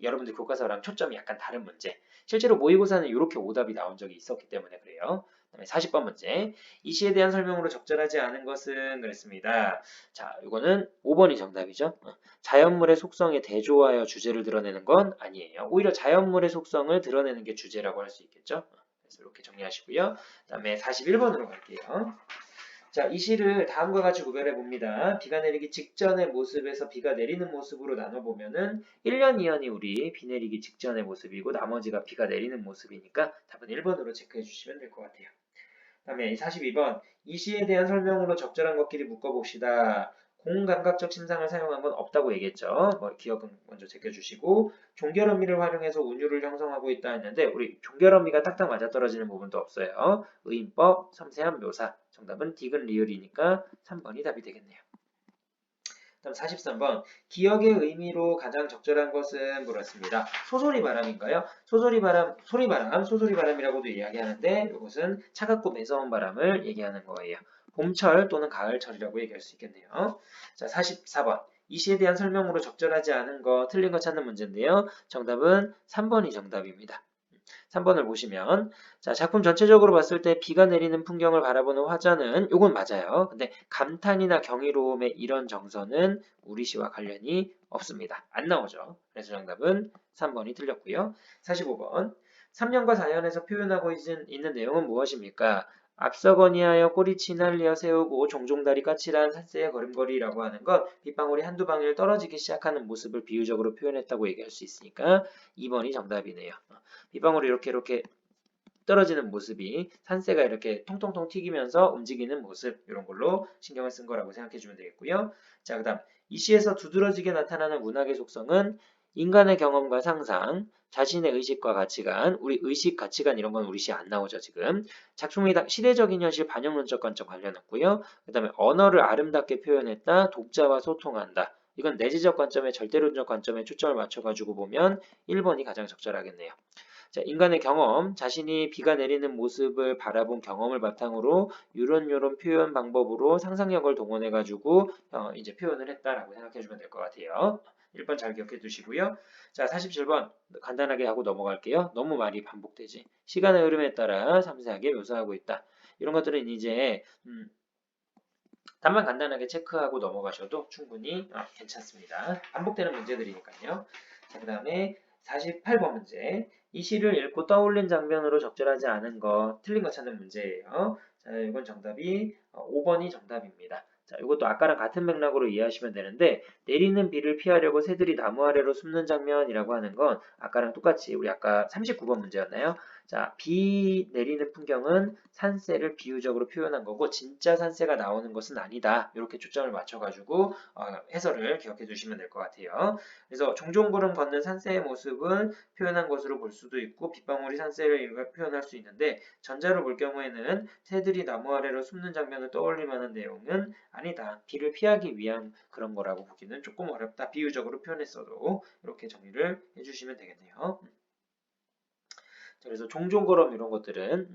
A: 여러분들 교과서랑 초점이 약간 다른 문제. 실제로 모의고사는 이렇게 오답이 나온 적이 있었기 때문에 그래요. 그다음에 40번 문제. 이 시에 대한 설명으로 적절하지 않은 것은 그랬습니다. 자, 이거는 5번이 정답이죠. 자연물의 속성에 대조하여 주제를 드러내는 건 아니에요. 오히려 자연물의 속성을 드러내는 게 주제라고 할 수 있겠죠. 그래서 이렇게 정리하시고요. 그 다음에 41번으로 갈게요. 자, 이 시를 다음과 같이 구별해 봅니다. 비가 내리기 직전의 모습에서 비가 내리는 모습으로 나눠보면은 1년, 2년이 우리 비 내리기 직전의 모습이고 나머지가 비가 내리는 모습이니까 답은 1번으로 체크해 주시면 될 것 같아요. 다음에 42번 이 시에 대한 설명으로 적절한 것끼리 묶어봅시다. 공감각적 심상을 사용한 건 없다고 얘기했죠. 기억은 먼저 제껴주시고 종결어미를 활용해서 운율을 형성하고 있다 했는데 우리 종결어미가 딱딱 맞아떨어지는 부분도 없어요. 의인법, 섬세한 묘사. 정답은 디귿 리을이니까 3번이 답이 되겠네요. 다음 43번 기억의 의미로 가장 적절한 것은 물었습니다. 소소리 바람인가요? 소소리 바람, 소소리 바람이라고도 이야기하는데 이것은 차갑고 매서운 바람을 얘기하는 거예요. 봄철 또는 가을철이라고 얘기할 수 있겠네요. 자, 44번 이 시에 대한 설명으로 적절하지 않은 거, 틀린 거 찾는 문제인데요. 정답은 3번이 정답입니다. 3번을 보시면 자 작품 전체적으로 봤을 때 비가 내리는 풍경을 바라보는 화자는 이건 맞아요. 근데 감탄이나 경이로움의 이런 정서는 우리 시와 관련이 없습니다. 안 나오죠. 그래서 정답은 3번이 틀렸고요. 45번 3년과 4년에서 표현하고 있는 내용은 무엇입니까? 앞서거니하여 꼬리치 날려 세우고 종종 다리 까칠한 산새의 걸음걸이라고 하는 것 빗방울이 한두 방울 떨어지기 시작하는 모습을 비유적으로 표현했다고 얘기할 수 있으니까 2번이 정답이네요. 빗방울이 이렇게 떨어지는 모습이 산새가 이렇게 통통통 튀기면서 움직이는 모습 이런 걸로 신경을 쓴 거라고 생각해 주면 되겠고요. 자, 그다음 이 시에서 두드러지게 나타나는 문학의 속성은 인간의 경험과 상상, 자신의 의식과 가치관, 우리 의식, 가치관 이런 건 우리 시에 안 나오죠, 지금. 작품이 시대적인 현실 반영론적 관점 관련했고요. 그 다음에 언어를 아름답게 표현했다, 독자와 소통한다. 이건 내재적 관점에 절대론적 관점에 초점을 맞춰가지고 보면 1번이 가장 적절하겠네요. 자, 인간의 경험, 자신이 비가 내리는 모습을 바라본 경험을 바탕으로 요런 표현 방법으로 상상력을 동원해가지고 이제 표현을 했다라고 생각해주면 될 것 같아요. 1번 잘 기억해 두시고요. 자, 47번 간단하게 하고 넘어갈게요. 너무 말이 반복되지. 시간의 흐름에 따라 섬세하게 묘사하고 있다. 이런 것들은 이제 답만 간단하게 체크하고 넘어가셔도 충분히 괜찮습니다. 반복되는 문제들이니까요. 자, 그 다음에 48번 문제. 이 시를 읽고 떠올린 장면으로 적절하지 않은 거, 틀린 거 찾는 문제예요. 자, 이건 정답이 5번이 정답입니다. 자, 이것도 아까랑 같은 맥락으로 이해하시면 되는데 내리는 비를 피하려고 새들이 나무 아래로 숨는 장면이라고 하는 건 아까랑 똑같이 우리 아까 39번 문제였나요? 자, 비 내리는 풍경은 산새를 비유적으로 표현한 거고 진짜 산새가 나오는 것은 아니다. 이렇게 초점을 맞춰가지고 해설을 기억해 주시면 될 것 같아요. 그래서 종종 구름 걷는 산새의 모습은 표현한 것으로 볼 수도 있고 빗방울이 산새를 표현할 수 있는데 전자로 볼 경우에는 새들이 나무 아래로 숨는 장면을 떠올릴 만한 내용은 아니다. 비를 피하기 위한 그런 거라고 보기는 조금 어렵다. 비유적으로 표현했어도 이렇게 정리를 해주시면 되겠네요. 그래서 종종걸음 이런 것들은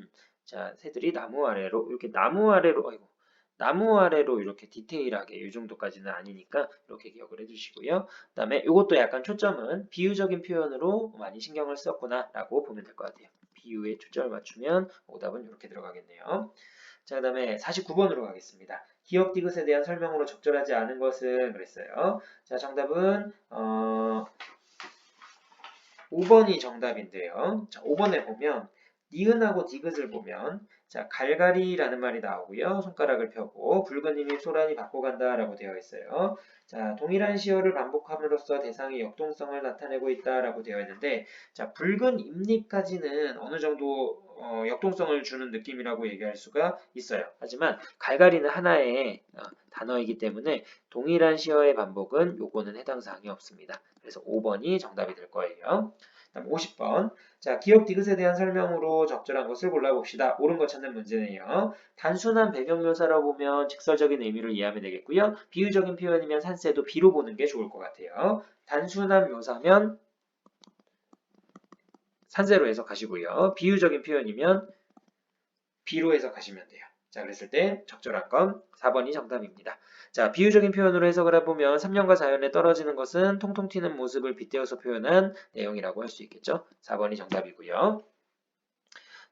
A: 자 새들이 나무 아래로 이렇게 나무 아래로 이렇게 디테일하게 이 정도까지는 아니니까 이렇게 기억을 해주시고요. 그다음에 이것도 약간 초점은 비유적인 표현으로 많이 신경을 썼구나라고 보면 될 것 같아요. 비유에 초점을 맞추면 오답은 이렇게 들어가겠네요. 자, 그다음에 49번으로 가겠습니다. 기억 디귿에 대한 설명으로 적절하지 않은 것은 그랬어요. 자, 정답은 5번이 정답인데요. 자, 5번에 보면 니은하고 디귿을 보면 자, 갈갈이라는 말이 나오고요. 손가락을 펴고 붉은 잎이 소란이 바꿔간다라고 되어 있어요. 자, 동일한 시어를 반복함으로써 대상의 역동성을 나타내고 있다라고 되어 있는데 자, 붉은 잎잎까지는 어느 정도 역동성을 주는 느낌이라고 얘기할 수가 있어요. 하지만 갈갈이는 하나의 단어이기 때문에 동일한 시어의 반복은 요거는 해당 사항이 없습니다. 그래서 5번이 정답이 될 거예요. 다음 50번. 자, 기억 디귿에 대한 설명으로 적절한 것을 골라봅시다. 옳은 거 찾는 문제네요. 단순한 배경 묘사라 보면 직설적인 의미를 이해하면 되겠고요. 비유적인 표현이면 산새도 비로 보는 게 좋을 것 같아요. 단순한 묘사면 산새로 해석하시고요. 비유적인 표현이면 B로 해석하시면 돼요. 자, 그랬을 때 적절한 건 4번이 정답입니다. 자, 비유적인 표현으로 해석을 해보면 3년과 자연에 떨어지는 것은 통통 튀는 모습을 빗대어서 표현한 내용이라고 할 수 있겠죠. 4번이 정답이고요.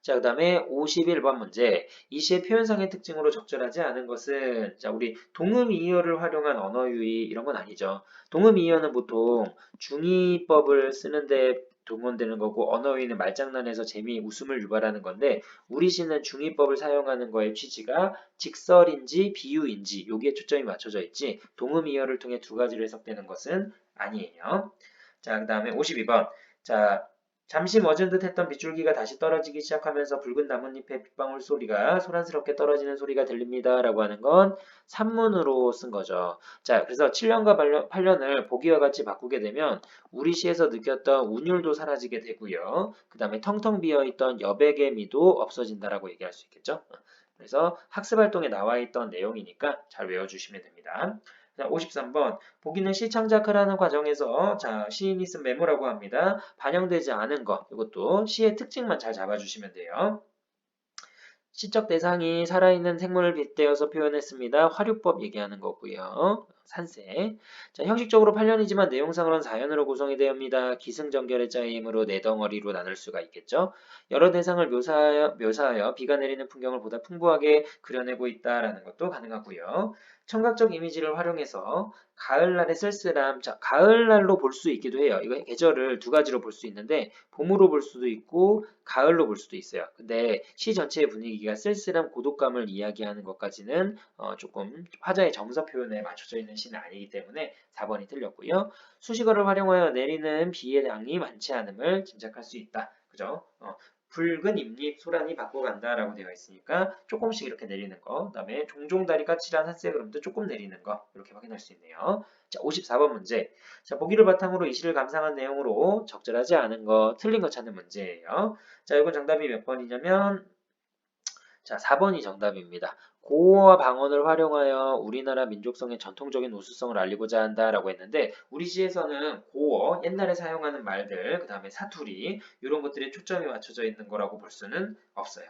A: 자, 그 다음에 51번 문제. 이 시의 표현상의 특징으로 적절하지 않은 것은 자, 우리 동음이어를 활용한 언어 유희 이런 건 아니죠. 동음이어는 보통 중의법을 쓰는데 동원되는 거고 언어 유희는 말장난에서 재미, 웃음을 유발하는 건데 우리 시는 중의법을 사용하는 거의 취지가 직설인지 비유인지 여기에 초점이 맞춰져 있지 동음이어를 통해 두 가지로 해석되는 것은 아니에요. 자, 그 다음에 52번. 자, 잠시 멎은 듯 했던 빗줄기가 다시 떨어지기 시작하면서 붉은 나뭇잎의 빗방울 소리가 소란스럽게 떨어지는 소리가 들립니다. 라고 하는 건 산문으로 쓴 거죠. 자, 그래서 7년과 8년을 보기와 같이 바꾸게 되면 우리 시에서 느꼈던 운율도 사라지게 되고요. 그 다음에 텅텅 비어있던 여백의 미도 없어진다라고 얘기할 수 있겠죠. 그래서 학습활동에 나와 있던 내용이니까 잘 외워주시면 됩니다. 53번 보기는 시 창작을 하는 과정에서 자 시인이 쓴 메모라고 합니다. 반영되지 않은 것 이것도 시의 특징만 잘 잡아주시면 돼요. 시적 대상이 살아있는 생물을 빗대어서 표현했습니다. 화류법 얘기하는 거고요. 산새. 자, 형식적으로 8년이지만 내용상으로는 4년으로 구성이 되옵니다. 기승전결의 짜임으로 네 덩어리로 나눌 수가 있겠죠. 여러 대상을 묘사하여 비가 내리는 풍경을 보다 풍부하게 그려내고 있다라는 것도 가능하고요. 청각적 이미지를 활용해서 가을날의 쓸쓸함, 자, 가을날로 볼 수 있기도 해요. 이거 계절을 두 가지로 볼 수 있는데 봄으로 볼 수도 있고 가을로 볼 수도 있어요. 근데 시 전체의 분위기가 쓸쓸한 고독감을 이야기하는 것까지는 조금 화자의 정서 표현에 맞춰져 있는 시는 아니기 때문에 4번이 틀렸고요. 수식어를 활용하여 내리는 비의 양이 많지 않음을 짐작할 수 있다. 그죠? 붉은 잎잎 소란이 받고 간다라고 되어 있으니까 조금씩 이렇게 내리는 거. 그다음에 종종 다리 까칠한 산색 그림도 조금 내리는 거. 이렇게 확인할 수 있네요. 자, 54번 문제. 자, 보기를 바탕으로 이 시를 감상한 내용으로 적절하지 않은 거, 틀린 거 찾는 문제예요. 자, 이건 정답이 몇 번이냐면 자, 4번이 정답입니다. 고어와 방언을 활용하여 우리나라 민족성의 전통적인 우수성을 알리고자 한다라고 했는데 우리 시에서는 고어, 옛날에 사용하는 말들, 그 다음에 사투리 이런 것들에 초점이 맞춰져 있는 거라고 볼 수는 없어요.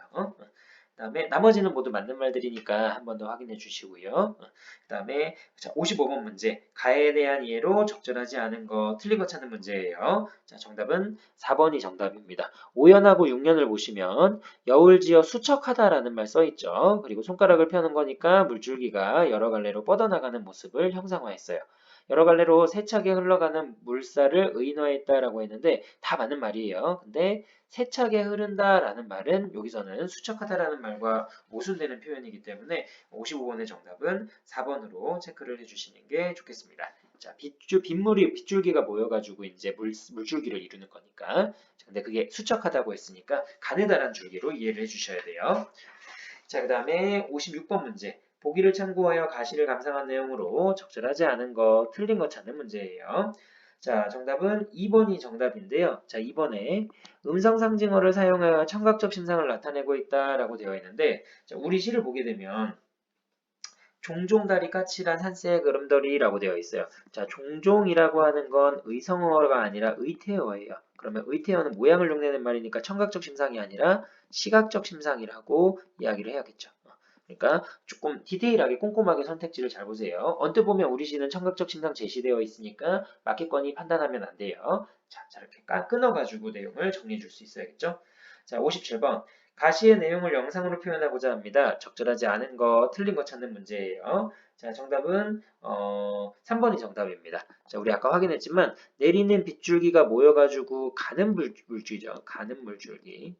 A: 그다음에 나머지는 모두 맞는 말들이니까 한 번 더 확인해 주시고요. 그다음에 55번 문제. 가에 대한 이해로 적절하지 않은 거, 틀린 거 찾는 문제예요. 자, 정답은 4번이 정답입니다. 5년하고 6년을 보시면 여울지어 수척하다라는 말 써 있죠. 그리고 손가락을 펴는 거니까 물줄기가 여러 갈래로 뻗어나가는 모습을 형상화했어요. 여러 갈래로 세차게 흘러가는 물살을 의인화했다라고 했는데 다 맞는 말이에요. 근데 세차게 흐른다라는 말은 여기서는 수척하다라는 말과 모순되는 표현이기 때문에 55번의 정답은 4번으로 체크를 해주시는 게 좋겠습니다. 자, 빗줄기가 모여가지고 이제 물줄기를 이루는 거니까. 근데 그게 수척하다고 했으니까 가느다란 줄기로 이해를 해주셔야 돼요. 자, 그 다음에 56번 문제. 보기를 참고하여 가시를 감상한 내용으로 적절하지 않은 거, 틀린 거 찾는 문제예요. 자, 정답은 2번이 정답인데요. 자, 2번에 음성 상징어를 사용하여 청각적 심상을 나타내고 있다라고 되어 있는데, 자, 우리 시를 보게 되면 종종 다리 까칠한 한새의 걸음돌이라고 되어 있어요. 자, 종종이라고 하는 건 의성어가 아니라 의태어예요. 그러면 의태어는 모양을 흉내낸 말이니까 청각적 심상이 아니라 시각적 심상이라고 이야기를 해야겠죠. 그러니까 조금 디테일하게 꼼꼼하게 선택지를 잘 보세요. 언뜻 보면 우리 시는 청각적 심상 제시되어 있으니까 맞겠거니 판단하면 안 돼요. 자, 이렇게 끊어가지고 내용을 정리해 줄 수 있어야겠죠. 자, 57번. 가시의 내용을 영상으로 표현하고자 합니다. 적절하지 않은 거, 틀린 거 찾는 문제예요. 자, 정답은 3번이 정답입니다. 자, 우리 아까 확인했지만 내리는 빗줄기가 모여가지고 가는 물줄기죠. 가는 물줄기.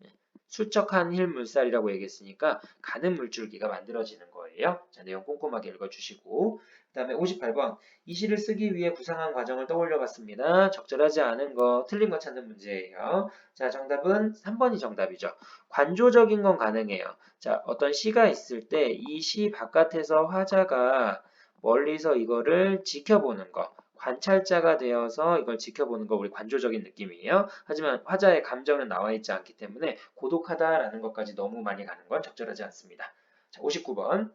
A: 수척한 힐 물살이라고 얘기했으니까 가는 물줄기가 만들어지는 거예요. 자, 내용 꼼꼼하게 읽어주시고 그 다음에 58번 이 시를 쓰기 위해 구상한 과정을 떠올려 봤습니다. 적절하지 않은 거, 틀린 거 찾는 문제예요. 자, 정답은 3번이 정답이죠. 관조적인 건 가능해요. 자, 어떤 시가 있을 때 이 시 바깥에서 화자가 멀리서 이거를 지켜보는 거, 관찰자가 되어서 이걸 지켜보는 거 우리 관조적인 느낌이에요. 하지만 화자의 감정은 나와 있지 않기 때문에 고독하다라는 것까지 너무 많이 가는 건 적절하지 않습니다. 자, 59번.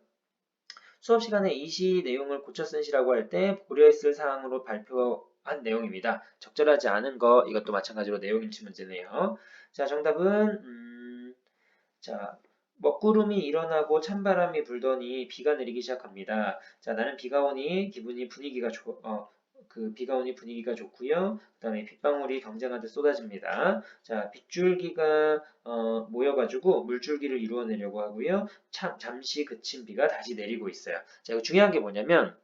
A: 수업 시간에 이 시 내용을 고쳐 쓴 시라고 할 때 고려했을 사항으로 발표한 내용입니다. 적절하지 않은 거 이것도 마찬가지로 내용 일치 문제네요. 자, 정답은 자, 먹구름이 일어나고 찬바람이 불더니 비가 내리기 시작합니다. 자, 나는 비가 오니 비가 오니 분위기가 좋고요. 그다음에 빗방울이 경쟁하듯 쏟아집니다. 자, 빗줄기가 모여가지고 물줄기를 이루어내려고 하고요. 잠시 그친 비가 다시 내리고 있어요. 자, 이거 중요한 게 뭐냐면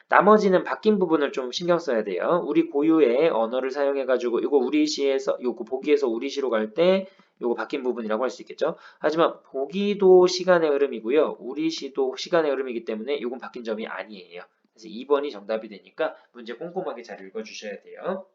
A: 나머지는 바뀐 부분을 좀 신경 써야 돼요. 우리 고유의 언어를 사용해가지고 이거 우리 시에서 요거 보기에서 우리 시로 갈 때 요거 바뀐 부분이라고 할 수 있겠죠. 하지만 보기도 시간의 흐름이고요. 우리 시도 시간의 흐름이기 때문에 요건 바뀐 점이 아니에요. 그래서 2번이 정답이 되니까 문제 꼼꼼하게 잘 읽어주셔야 돼요.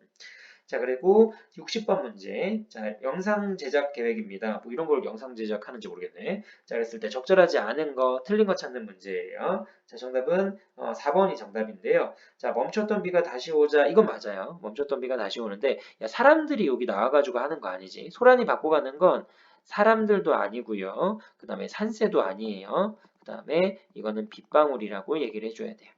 A: 자, 그리고 60번 문제. 자, 영상 제작 계획입니다. 뭐 이런 걸 영상 제작하는지 모르겠네. 자, 그랬을 때 적절하지 않은 거, 틀린 거 찾는 문제예요. 자, 정답은 4번이 정답인데요. 자, 멈췄던 비가 다시 오자. 이건 맞아요. 멈췄던 비가 다시 오는데, 야, 사람들이 여기 나와가지고 하는 거 아니지. 소란이 받고 가는 건 사람들도 아니고요. 그 다음에 산새도 아니에요. 그 다음에 이거는 빗방울이라고 얘기를 해줘야 돼요.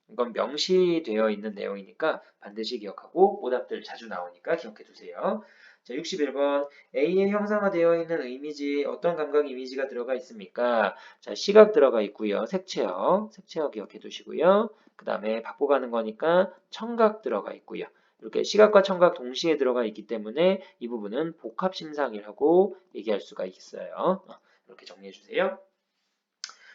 A: 이건 명시되어 있는 내용이니까 반드시 기억하고 오답들 자주 나오니까 기억해 두세요. 자, 61번 A에 형상화되어 있는 이미지 어떤 감각 이미지가 들어가 있습니까? 자, 시각 들어가 있고요. 색채어 기억해 두시고요. 그 다음에 받고 가는 거니까 청각 들어가 있고요. 이렇게 시각과 청각 동시에 들어가 있기 때문에 이 부분은 복합심상이라고 얘기할 수가 있어요. 이렇게 정리해 주세요.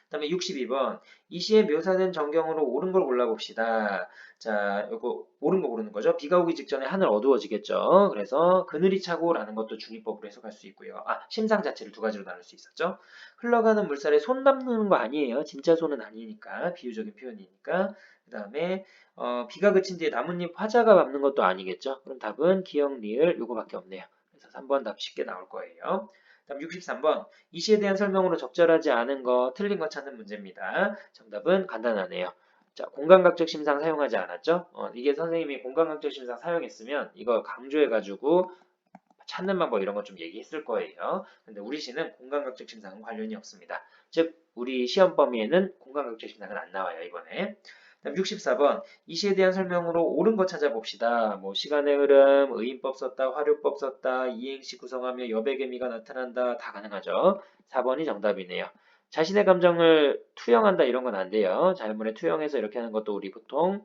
A: 그 다음에 62번. 이 시의 묘사된 전경으로 옳은 걸 골라봅시다. 자, 요거 옳은 거 고르는 거죠. 비가 오기 직전에 하늘 어두워지겠죠. 그래서 그늘이 차고라는 것도 중의법으로 해석할 수 있고요. 아, 심상 자체를 두 가지로 나눌 수 있었죠. 흘러가는 물살에 손 담는 거 아니에요. 진짜 손은 아니니까. 비유적인 표현이니까. 그 다음에 비가 그친 뒤에 나뭇잎 화자가 밟는 것도 아니겠죠. 그럼 답은 기억, 리을 요거밖에 없네요. 그래서 3번 답 쉽게 나올 거예요. 다음 63번. 이 시에 대한 설명으로 적절하지 않은 거, 틀린 거 찾는 문제입니다. 정답은 간단하네요. 자, 공간각적 심상 사용하지 않았죠? 이게 선생님이 공간각적 심상 사용했으면 이거 강조해가지고 찾는 방법 이런 거 좀 얘기했을 거예요. 근데 우리 시는 공간각적 심상은 관련이 없습니다. 즉, 우리 시험 범위에는 공간각적 심상은 안 나와요, 이번에. 다음 64번. 이 시에 대한 설명으로 옳은 거 찾아봅시다. 뭐 시간의 흐름, 의인법 썼다, 활용법 썼다, 이행시 구성하며 여백의 미가 나타난다. 다 가능하죠. 4번이 정답이네요. 자신의 감정을 투영한다 이런 건 안 돼요. 자연문에 투영해서 이렇게 하는 것도 우리 보통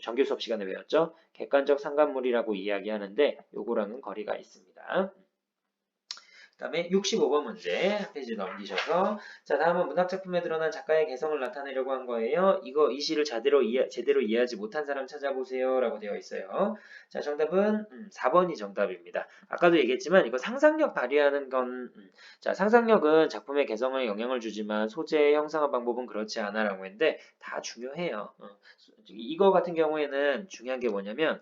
A: 정규 수업 시간에 배웠죠. 객관적 상관물이라고 이야기하는데 요거랑은 거리가 있습니다. 그다음에 65번 문제 한 페이지 넘기셔서 자 다음은 문학작품에 드러난 작가의 개성을 나타내려고 한 거예요. 이 시를 제대로 이해하지 못한 사람 찾아보세요 라고 되어 있어요. 자 정답은 4번이 정답입니다. 아까도 얘기했지만 이거 상상력 발휘하는 건 자 상상력은 작품의 개성에 영향을 주지만 소재의 형상화 방법은 그렇지 않아 라고 했는데 다 중요해요. 이거 같은 경우에는 중요한 게 뭐냐면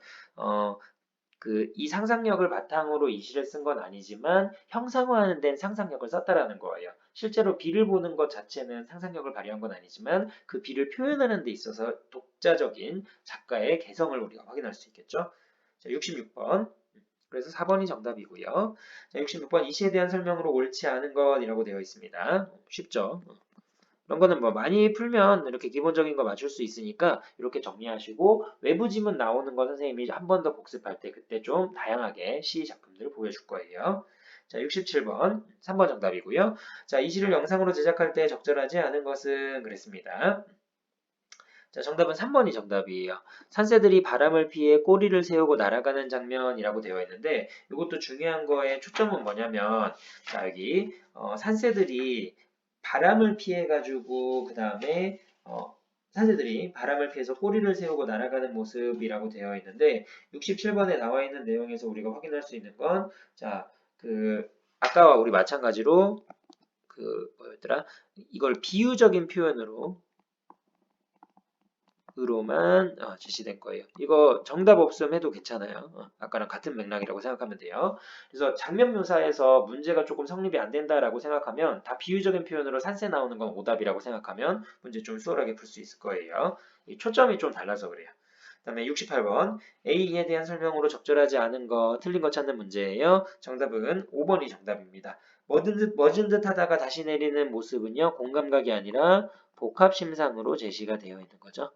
A: 이 상상력을 바탕으로 이 시를 쓴 건 아니지만 형상화하는 데는 상상력을 썼다라는 거예요. 실제로 비를 보는 것 자체는 상상력을 발휘한 건 아니지만 그 비를 표현하는 데 있어서 독자적인 작가의 개성을 우리가 확인할 수 있겠죠. 자, 66번. 그래서 4번이 정답이고요. 자, 66번 이 시에 대한 설명으로 옳지 않은 것이라고 되어 있습니다. 쉽죠. 이런 거는 뭐 많이 풀면 이렇게 기본적인 거 맞출 수 있으니까 이렇게 정리하시고 외부 지문 나오는 거 선생님이 한 번 더 복습할 때 그때 좀 다양하게 시 작품들을 보여줄 거예요. 자, 67번 3번 정답이고요. 자, 이 시를 영상으로 제작할 때 적절하지 않은 것은 그랬습니다. 자, 정답은 3번이 정답이에요. 산새들이 바람을 피해 꼬리를 세우고 날아가는 장면이라고 되어 있는데 이것도 중요한 거에 초점은 뭐냐면 자, 여기 산새들이 바람을 피해 가지고 그 다음에 산새들이 바람을 피해서 꼬리를 세우고 날아가는 모습이라고 되어 있는데 67번에 나와 있는 내용에서 우리가 확인할 수 있는 건 자, 아까와 우리 마찬가지로 뭐였더라? 이걸 비유적인 표현으로 으로만 제시된 거예요. 이거 정답 없음 해도 괜찮아요. 아까랑 같은 맥락이라고 생각하면 돼요. 그래서 장면 묘사에서 문제가 조금 성립이 안 된다라고 생각하면 다 비유적인 표현으로 산세 나오는 건 오답이라고 생각하면 문제 좀 수월하게 풀 수 있을 거예요. 이 초점이 좀 달라서 그래요. 그다음에 68번 A에 대한 설명으로 적절하지 않은 거, 틀린 거 찾는 문제예요. 정답은 5번이 정답입니다. 멎은 듯 하다가 다시 내리는 모습은요. 공감각이 아니라 복합심상으로 제시가 되어 있는 거죠.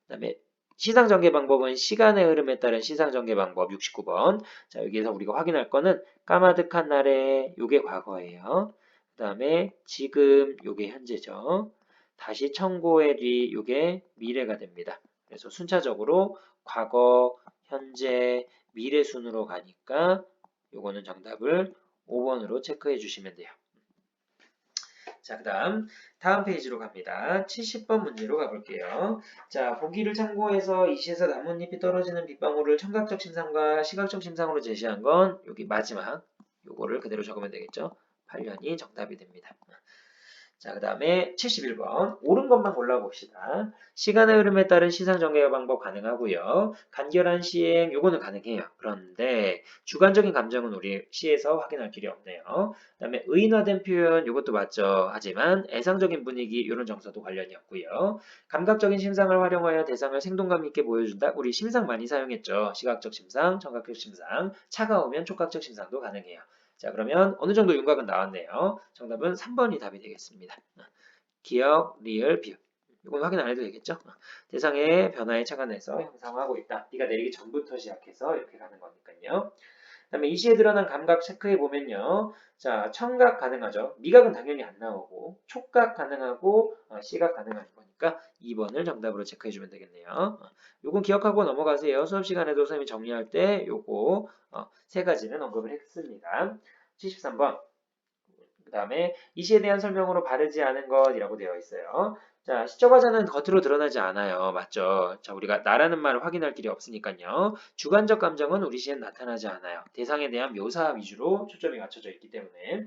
A: 그다음에 시상 전개 방법은 시간의 흐름에 따른 시상 전개 방법 69번. 자, 여기에서 우리가 확인할 거는 까마득한 날에 요게 과거예요. 그다음에 지금 요게 현재죠. 다시 청고의 뒤 요게 미래가 됩니다. 그래서 순차적으로 과거, 현재, 미래 순으로 가니까 요거는 정답을 5번으로 체크해 주시면 돼요. 자, 다음 페이지로 갑니다. 70번 문제로 가볼게요. 자, 보기를 참고해서 이 시에서 나뭇잎이 떨어지는 빗방울을 청각적 심상과 시각적 심상으로 제시한 건 여기 마지막 요거를 그대로 적으면 되겠죠. 8년이 정답이 됩니다. 자, 그 다음에 71번. 옳은 것만 골라봅시다. 시간의 흐름에 따른 시상 전개 방법 가능하고요. 간결한 시행, 요거는 가능해요. 그런데 주관적인 감정은 우리 시에서 확인할 길이 없네요. 그 다음에 의인화된 표현, 요것도 맞죠. 하지만 애상적인 분위기, 요런 정서도 관련이 없고요. 감각적인 심상을 활용하여 대상을 생동감 있게 보여준다. 우리 심상 많이 사용했죠. 시각적 심상, 청각적 심상, 차가우면 촉각적 심상도 가능해요. 자, 그러면 어느 정도 윤곽은 나왔네요. 정답은 3번이 답이 되겠습니다. 기억, 리을, 비읍. 이건 확인 안 해도 되겠죠? 대상의 변화에 착안해서 형상화하고 있다. 비가 내리기 전부터 시작해서 이렇게 가는 거니까요. 그 다음에 이 시에 드러난 감각 체크해 보면요. 자, 청각 가능하죠. 미각은 당연히 안 나오고 촉각 가능하고 시각 가능한 거니까 2번을 정답으로 체크해 주면 되겠네요. 요건 기억하고 넘어가세요. 수업 시간에도 선생님이 정리할 때 요거 세 가지는 언급을 했습니다. 73번. 그 다음에 이 시에 대한 설명으로 바르지 않은 것이라고 되어 있어요. 자, 시적 화자는 겉으로 드러나지 않아요. 맞죠? 자, 우리가 나라는 말을 확인할 길이 없으니까요. 주관적 감정은 우리 시엔 나타나지 않아요. 대상에 대한 묘사 위주로 초점이 맞춰져 있기 때문에.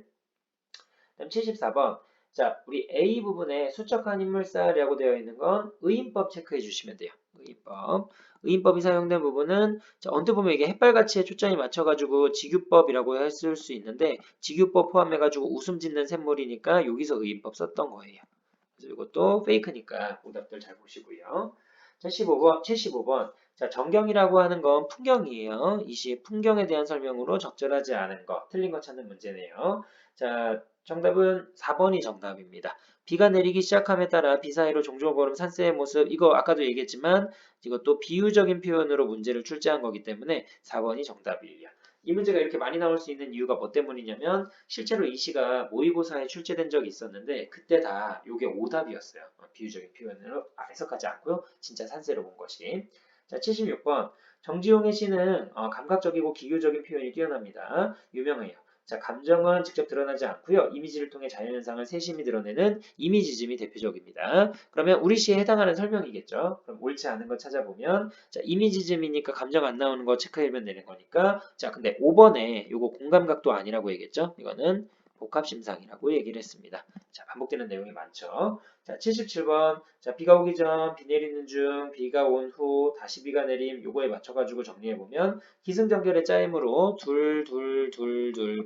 A: 다음 74번. 자, 우리 A 부분에 수척한 인물사라고 되어 있는 건 의인법 체크해 주시면 돼요. 의인법. 의인법이 사용된 부분은 자, 언뜻 보면 이게 햇발가치에 초점이 맞춰가지고 직유법이라고 했을 수 있는데 직유법 포함해가지고 웃음 짓는 샘물이니까 여기서 의인법 썼던 거예요. 그래서 이것도 페이크니까 오답들 잘 보시고요. 자, 15번, 75번. 자, 정경이라고 하는 건 풍경이에요. 이 시의 풍경에 대한 설명으로 적절하지 않은 거, 틀린 거 찾는 문제네요. 자, 정답은 4번이 정답입니다. 비가 내리기 시작함에 따라 비 사이로 종종 걸음 산세의 모습, 이거 아까도 얘기했지만 이것도 비유적인 표현으로 문제를 출제한 거기 때문에 4번이 정답이에요. 이 문제가 이렇게 많이 나올 수 있는 이유가 뭐 때문이냐면 실제로 이 시가 모의고사에 출제된 적이 있었는데 그때 다 이게 오답이었어요. 비유적인 표현으로 해석하지 않고요. 진짜 산세로 본 것이. 자, 76번. 정지용의 시는 감각적이고 기교적인 표현이 뛰어납니다. 유명해요. 자, 감정은 직접 드러나지 않고요. 이미지를 통해 자연현상을 세심히 드러내는 이미지즘이 대표적입니다. 그러면 우리 시에 해당하는 설명이겠죠. 그럼 옳지 않은 거 찾아보면 자, 이미지즘이니까 감정 안 나오는 거 체크해면 되는 거니까 자, 근데 5번에 요거 공감각도 아니라고 얘기했죠. 이거는 복합심상이라고 얘기를 했습니다. 자, 반복되는 내용이 많죠. 자, 77번. 자, 비가 오기 전, 비 내리는 중, 비가 온 후, 다시 비가 내림, 요거에 맞춰가지고 정리해보면 기승전결의 짜임으로 둘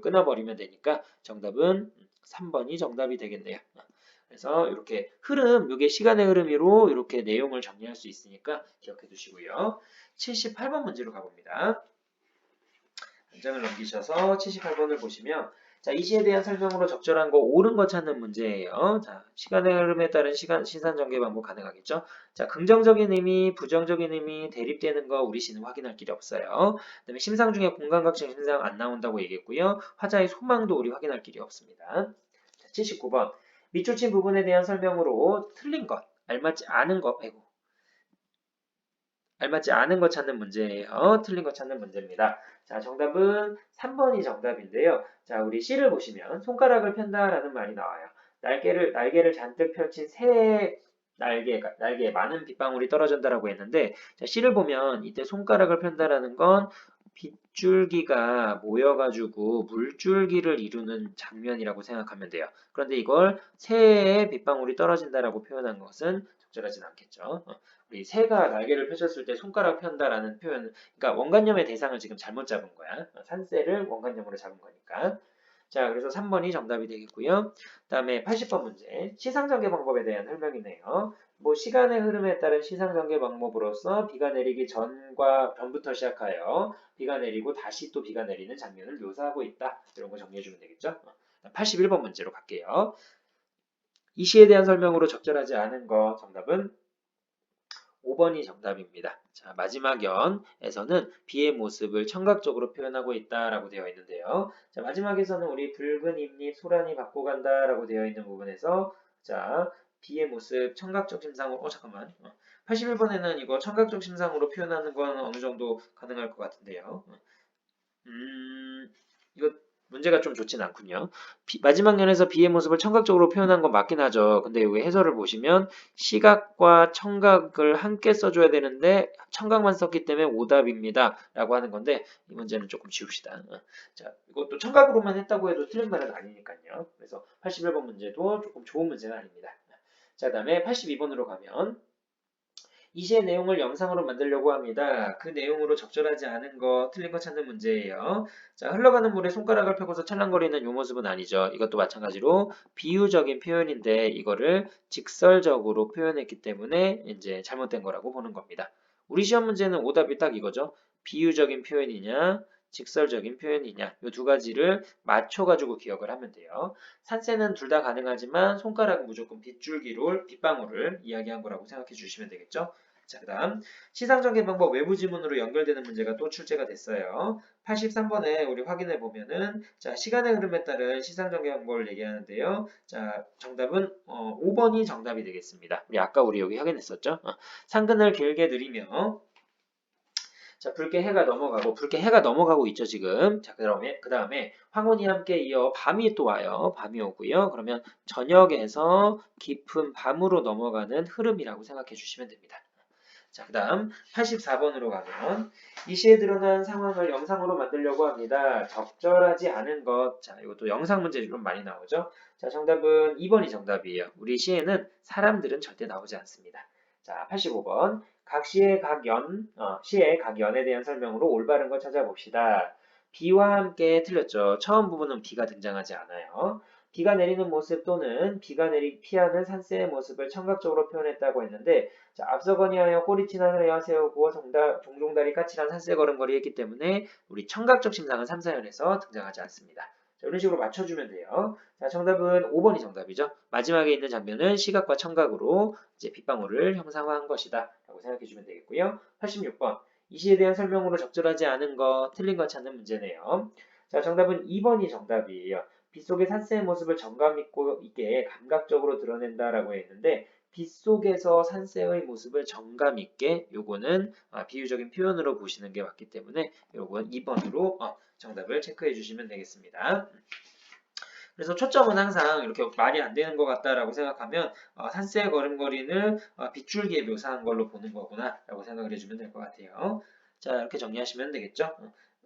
A: 끊어버리면 되니까 정답은 3번이 정답이 되겠네요. 그래서 이렇게 흐름, 이게 시간의 흐름으로 이렇게 내용을 정리할 수 있으니까 기억해 두시고요. 78번 문제로 가봅니다. 한 장을 넘기셔서 78번을 보시면 자, 이 시에 대한 설명으로 적절한 거 옳은 거 찾는 문제예요. 자, 시간의 흐름에 따른 시산 전개 방법 가능하겠죠? 자, 긍정적인 의미, 부정적인 의미, 대립되는 거 우리 시는 확인할 길이 없어요. 그다음에 심상 중에 공감각적 심상 안 나온다고 얘기했고요. 화자의 소망도 우리 확인할 길이 없습니다. 자, 79번. 밑줄 친 부분에 대한 설명으로 틀린 것, 알맞지 않은 것, 아이고. 알맞지 않은 거 찾는 문제예요. 틀린 거 찾는 문제입니다. 자, 정답은 3번이 정답인데요. 자, 우리 C를 보시면 손가락을 편다라는 말이 나와요. 날개를 잔뜩 펼친 새의 날개에 많은 빗방울이 떨어진다라고 했는데 자, C를 보면 이때 손가락을 편다라는 건 빗줄기가 모여가지고 물줄기를 이루는 장면이라고 생각하면 돼요. 그런데 이걸 새의 빗방울이 떨어진다라고 표현한 것은 적절하진 않겠죠. 우리 새가 날개를 펼쳤을 때 손가락 편다라는 표현, 그러니까 원관념의 대상을 지금 잘못 잡은 거야. 산세를 원관념으로 잡은 거니까. 자, 그래서 3번이 정답이 되겠고요. 그다음에 80번 문제. 시상전개 방법에 대한 설명이네요. 뭐 시간의 흐름에 따른 시상전개 방법으로서 비가 내리기 전부터 시작하여 비가 내리고 다시 또 비가 내리는 장면을 묘사하고 있다. 이런 거 정리해 주면 되겠죠? 81번 문제로 갈게요. 이 시에 대한 설명으로 적절하지 않은 거 정답은 5번이 정답입니다. 자, 마지막 연에서는 비의 모습을 청각적으로 표현하고 있다라고 되어 있는데요. 자, 마지막에서는 우리 붉은 잎잎 소란이 받고 간다라고 되어 있는 부분에서 자, 비의 모습 청각적 심상으로 잠깐만. 81번에는 이거 청각적 심상으로 표현하는 건 어느 정도 가능할 것 같은데요. 이거 문제가 좀 좋진 않군요. 마지막 연에서 비의 모습을 청각적으로 표현한 건 맞긴 하죠. 근데 여기 해설을 보시면 시각과 청각을 함께 써줘야 되는데 청각만 썼기 때문에 오답입니다. 라고 하는 건데 이 문제는 조금 지웁시다. 자, 이것도 청각으로만 했다고 해도 틀린 말은 아니니까요. 그래서 81번 문제도 조금 좋은 문제는 아닙니다. 자, 그 다음에 82번으로 가면 이 시의 내용을 영상으로 만들려고 합니다. 그 내용으로 적절하지 않은 거, 틀린 거 찾는 문제예요. 자, 흘러가는 물에 손가락을 펴고서 찰랑거리는 요 모습은 아니죠. 이것도 마찬가지로 비유적인 표현인데 이거를 직설적으로 표현했기 때문에 이제 잘못된 거라고 보는 겁니다. 우리 시험 문제는 오답이 딱 이거죠. 비유적인 표현이냐, 직설적인 표현이냐 이 두 가지를 맞춰가지고 기억을 하면 돼요. 산세는 둘 다 가능하지만 손가락은 무조건 빗줄기로 빗방울을 이야기한 거라고 생각해 주시면 되겠죠. 자, 그 다음 시상전개 방법 외부 지문으로 연결되는 문제가 또 출제가 됐어요. 83번에 우리 확인해 보면은 자, 시간의 흐름에 따른 시상전개 방법을 얘기하는데요. 자, 정답은 5번이 정답이 되겠습니다. 우리 여기 확인했었죠? 상근을 길게 느리며 자, 붉게 해가 넘어가고 있죠, 지금. 자, 그 다음에 황혼이 함께 이어 밤이 또 와요. 밤이 오고요. 그러면 저녁에서 깊은 밤으로 넘어가는 흐름이라고 생각해 주시면 됩니다. 자, 그 다음 84번으로 가면 이 시에 드러난 상황을 영상으로 만들려고 합니다. 적절하지 않은 것. 자, 이것도 영상 문제 좀 많이 나오죠. 자, 정답은 2번이 정답이에요. 우리 시에는 사람들은 절대 나오지 않습니다. 자, 85번. 각 시의 각 시의 각 연에 대한 설명으로 올바른 걸 찾아봅시다. 비와 함께 틀렸죠. 처음 부분은 비가 등장하지 않아요. 비가 내리는 모습 또는 비가 피하는 산새의 모습을 청각적으로 표현했다고 했는데 자, 앞서 건의하여 꼬리친 하늘에 세우고 종종다리 까칠한 산새 걸음걸이 했기 때문에 우리 청각적 심상은 3, 4연에서 등장하지 않습니다. 자, 이런 식으로 맞춰주면 돼요. 자, 정답은 5번이 정답이죠. 마지막에 있는 장면은 시각과 청각으로 이제 빗방울을 형상화한 것이다. 라고 생각해주면 되겠고요. 86번. 이 시에 대한 설명으로 적절하지 않은 것, 틀린 것 찾는 문제네요. 자, 정답은 2번이 정답이에요. 빗속의 산새의 모습을 정감 있게 감각적으로 드러낸다라고 했는데 빗속에서 산새의 모습을 정감 있게 요거는 비유적인 표현으로 보시는 게 맞기 때문에 요건 2번으로 정답을 체크해 주시면 되겠습니다. 그래서 초점은 항상 이렇게 말이 안 되는 것 같다라고 생각하면 산새의 걸음걸이는 빗줄기에 묘사한 걸로 보는 거구나 라고 생각을 해주면 될 것 같아요. 자, 이렇게 정리하시면 되겠죠.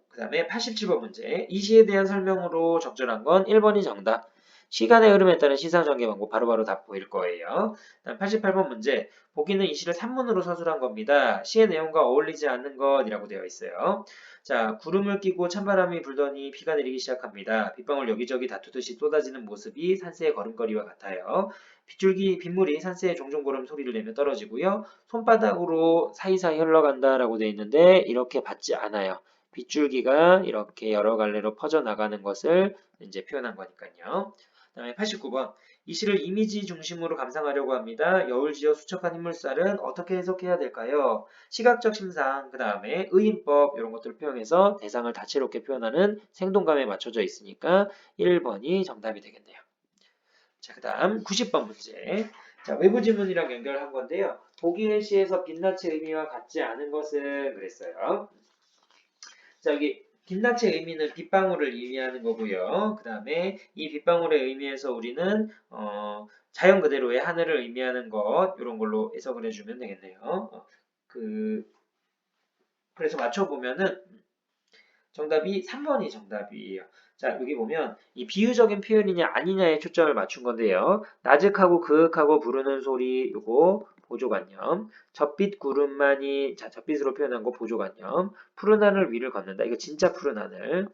A: 그 다음에 87번 문제. 이 시에 대한 설명으로 적절한 건 1번이 정답. 시간의 흐름에 따른 시상 전개 방법 바로바로 다 보일 거예요. 다음 88번 문제. 보기는 이 시를 산문으로 서술한 겁니다. 시의 내용과 어울리지 않는 것이라고 되어 있어요. 자, 구름을 끼고 찬바람이 불더니 비가 내리기 시작합니다. 빗방울 여기저기 다투듯이 쏟아지는 모습이 산새의 걸음걸이와 같아요. 빗물이 산새의 종종 고름 소리를 내며 떨어지고요. 손바닥으로 사이사이 흘러간다라고 되어 있는데 이렇게 받지 않아요. 빗줄기가 이렇게 여러 갈래로 퍼져나가는 것을 이제 표현한 거니까요. 그다음에 89번. 이 시를 이미지 중심으로 감상하려고 합니다. 여울지어 수척한 흰물살은 어떻게 해석해야 될까요? 시각적 심상, 그 다음에 의인법 이런 것들을 표현해서 대상을 다채롭게 표현하는 생동감에 맞춰져 있으니까 1번이 정답이 되겠네요. 자, 그 다음 90번 문제. 자, 외부 지문이랑 연결한 건데요. 보기의 시에서 빛낯의 의미와 같지 않은 것은 그랬어요. 자, 여기 빛낯의 의미는 빗방울을 의미하는 거고요. 그 다음에 이 빗방울의 의미에서 우리는 자연 그대로의 하늘을 의미하는 것 이런 걸로 해석을 해주면 되겠네요. 그래서 맞춰보면은 정답이 3번이 정답이에요. 자, 여기 보면 이 비유적인 표현이냐 아니냐에 초점을 맞춘 건데요. 나직하고 그윽하고 부르는 소리 요거 보조관념. 젖빛 구름만이 자, 젖빛으로 표현한 거 보조관념. 푸른 하늘 위를 걷는다. 이거 진짜 푸른 하늘.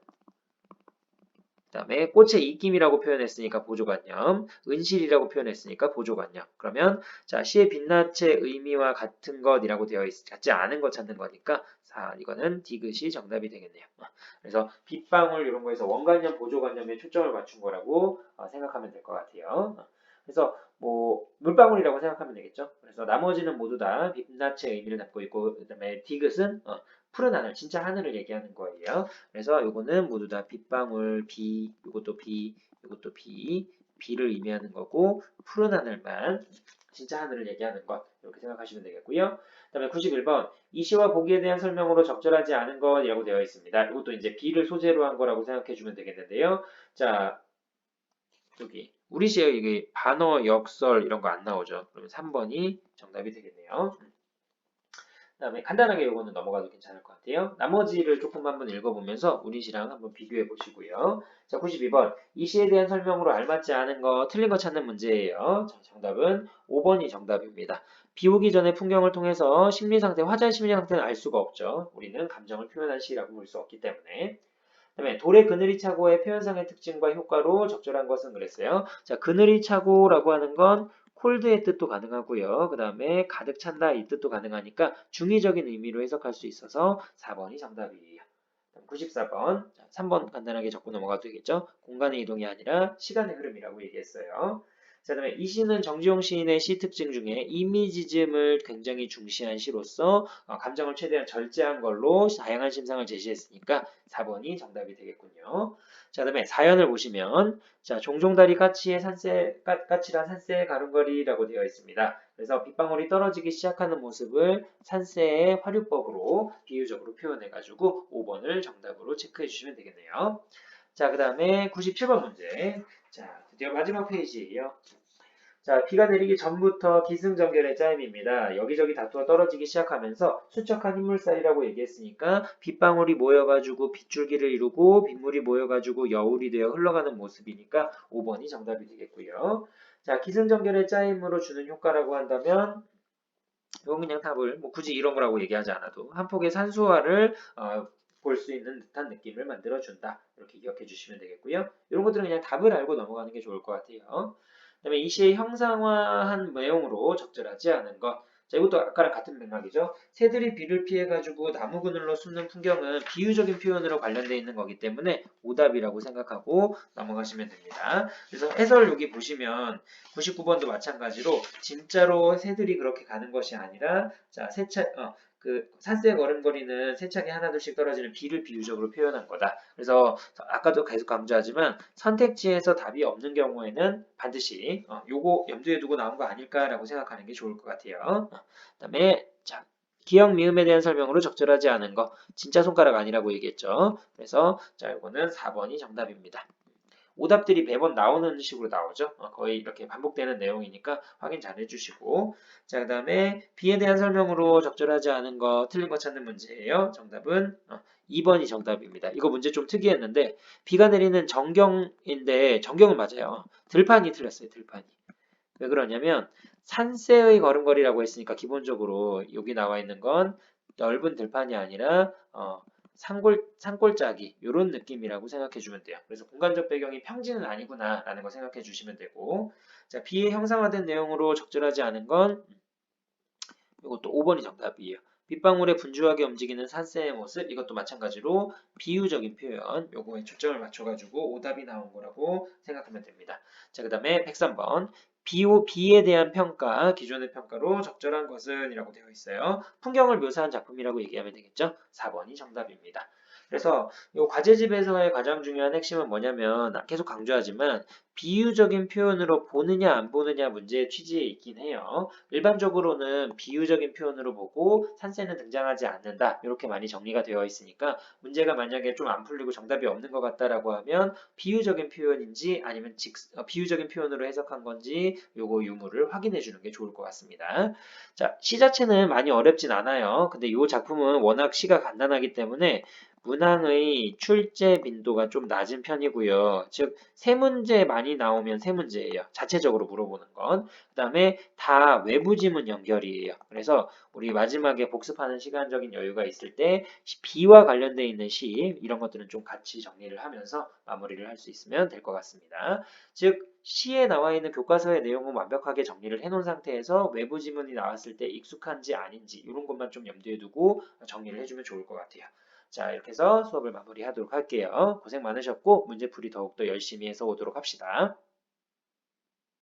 A: 그다음에 꽃의 입김이라고 표현했으니까 보조관념, 은실이라고 표현했으니까 보조관념. 그러면 자 시의 빛낯의 의미와 같은 것이라고 되어 같지 않은 것 찾는 거니까 이거는 디귿이 정답이 되겠네요. 그래서 빗방울 이런 거에서 원관념, 보조관념에 초점을 맞춘 거라고 생각하면 될 것 같아요. 그래서 뭐 물방울이라고 생각하면 되겠죠. 그래서 나머지는 모두 다 빛낯의 의미를 담고 있고 그다음에 디귿은 푸른 하늘, 진짜 하늘을 얘기하는 거예요. 그래서 요거는 모두 다 빗방울, 비, 요것도 비, 요것도 비, 비를 의미하는 거고 푸른 하늘만 진짜 하늘을 얘기하는 것 이렇게 생각하시면 되겠고요. 그다음에 91번 이 시와 보기에 대한 설명으로 적절하지 않은 것이라고 되어 있습니다. 이것도 이제 비를 소재로 한 거라고 생각해 주면 되겠는데요. 자, 여기 우리 시에 이게 반어, 역설 이런 거 안 나오죠. 그러면 3번이 정답이 되겠네요. 그다음에 간단하게 요거는 넘어가도 괜찮을 것 같아요. 나머지를 조금 한번 읽어보면서 우리 시랑 한번 비교해 보시고요. 자, 92번. 이 시에 대한 설명으로 알맞지 않은 거, 틀린 거 찾는 문제예요. 자, 정답은 5번이 정답입니다. 비 오기 전에 풍경을 통해서 심리 상태, 화자의 심리 상태는 알 수가 없죠. 우리는 감정을 표현한 시라고 볼 수 없기 때문에. 그다음에 돌의 그늘이 차고의 표현상의 특징과 효과로 적절한 것은 그랬어요. 자, 그늘이 차고라고 하는 건 콜드의 뜻도 가능하고요. 그 다음에 가득 찬다 이 뜻도 가능하니까 중의적인 의미로 해석할 수 있어서 4번이 정답이에요. 94번, 3번 간단하게 적고 넘어가도 되겠죠. 공간의 이동이 아니라 시간의 흐름이라고 얘기했어요. 자, 그다음에 이 시는 정지용 시인의 시 특징 중에 이미지즘을 굉장히 중시한 시로서 감정을 최대한 절제한 걸로 다양한 심상을 제시했으니까 4번이 정답이 되겠군요. 자, 그다음에 사연을 보시면 자, 종종다리 까칠한 산새의 가름거리라고 되어 있습니다. 그래서 빗방울이 떨어지기 시작하는 모습을 산새의 화류법으로 비유적으로 표현해가지고 5번을 정답으로 체크해 주시면 되겠네요. 자, 그 다음에 97번 문제. 자, 드디어 마지막 페이지예요. 자, 비가 내리기 전부터 기승전결의 짜임입니다. 여기저기 다투어 떨어지기 시작하면서 수척한 흰물살이라고 얘기했으니까 빗방울이 모여가지고 빗줄기를 이루고 빗물이 모여가지고 여울이 되어 흘러가는 모습이니까 5번이 정답이 되겠고요. 자, 기승전결의 짜임으로 주는 효과라고 한다면 이건 그냥 답을 뭐 굳이 이런 거라고 얘기하지 않아도 한 폭의 산수화를 볼 수 있는 듯한 느낌을 만들어준다. 이렇게 기억해 주시면 되겠고요. 이런 것들은 그냥 답을 알고 넘어가는 게 좋을 것 같아요. 그다음에 이 시의 형상화한 내용으로 적절하지 않은 것. 자, 이것도 아까랑 같은 맥락이죠. 새들이 비를 피해가지고 나무 그늘로 숨는 풍경은 비유적인 표현으로 관련되어 있는 거기 때문에 오답이라고 생각하고 넘어가시면 됩니다. 그래서 해설 여기 보시면 99번도 마찬가지로 진짜로 새들이 그렇게 가는 것이 아니라 자, 그 산세 걸음걸이는 세차게 하나둘씩 떨어지는 비를 비유적으로 표현한 거다. 그래서 아까도 계속 강조하지만 선택지에서 답이 없는 경우에는 반드시 요거 염두에 두고 나온 거 아닐까라고 생각하는 게 좋을 것 같아요. 그다음에 자, 기억 미음에 대한 설명으로 적절하지 않은 거 진짜 손가락 아니라고 얘기했죠. 그래서 자, 이거는 4번이 정답입니다. 오답들이 매번 나오는 식으로 나오죠. 거의 이렇게 반복되는 내용이니까 확인 잘 해주시고 자, 그 다음에 B에 대한 설명으로 적절하지 않은 거 틀린 거 찾는 문제예요. 정답은 2번이 정답입니다. 이거 문제 좀 특이했는데 비가 내리는 정경인데 정경은 맞아요. 들판이 틀렸어요. 들판이. 왜 그러냐면 산세의 걸음걸이라고 했으니까 기본적으로 여기 나와 있는 건 넓은 들판이 아니라 산골짜기 이런 느낌이라고 생각해 주면 돼요. 그래서 공간적 배경이 평지는 아니구나라는 거 생각해 주시면 되고 자, B의 형상화된 내용으로 적절하지 않은 건 이것도 5번이 정답이에요. 빗방울에 분주하게 움직이는 산세의 모습 이것도 마찬가지로 비유적인 표현 요거에 초점을 맞춰가지고 오답이 나온 거라고 생각하면 됩니다. 자, 그 다음에 103번 비에 대한 평가 기존의 평가로 적절한 것은 이라고 되어 있어요. 풍경을 묘사한 작품이라고 얘기하면 되겠죠. 4번이 정답입니다. 그래서 이 과제집에서의 가장 중요한 핵심은 뭐냐면 계속 강조하지만 비유적인 표현으로 보느냐 안 보느냐 문제의 취지에 있긴 해요. 일반적으로는 비유적인 표현으로 보고 산세는 등장하지 않는다. 이렇게 많이 정리가 되어 있으니까 문제가 만약에 좀 안 풀리고 정답이 없는 것 같다라고 하면 비유적인 표현인지 아니면 비유적인 표현으로 해석한 건지 요거 유무를 확인해 주는 게 좋을 것 같습니다. 자, 시 자체는 많이 어렵진 않아요. 근데 이 작품은 워낙 시가 간단하기 때문에 문항의 출제 빈도가 좀 낮은 편이고요. 즉, 세 문제 많이 나오면 세 문제예요. 자체적으로 물어보는 건. 그 다음에 다 외부 지문 연결이에요. 그래서 우리 마지막에 복습하는 시간적인 여유가 있을 때 비와 관련돼 있는 시 이런 것들은 좀 같이 정리를 하면서 마무리를 할 수 있으면 될 것 같습니다. 즉, 시에 나와 있는 교과서의 내용은 완벽하게 정리를 해놓은 상태에서 외부 지문이 나왔을 때 익숙한지 아닌지 이런 것만 좀 염두에 두고 정리를 해주면 좋을 것 같아요. 자, 이렇게 해서 수업을 마무리하도록 할게요. 고생 많으셨고 문제풀이 더욱더 열심히 해서 오도록 합시다.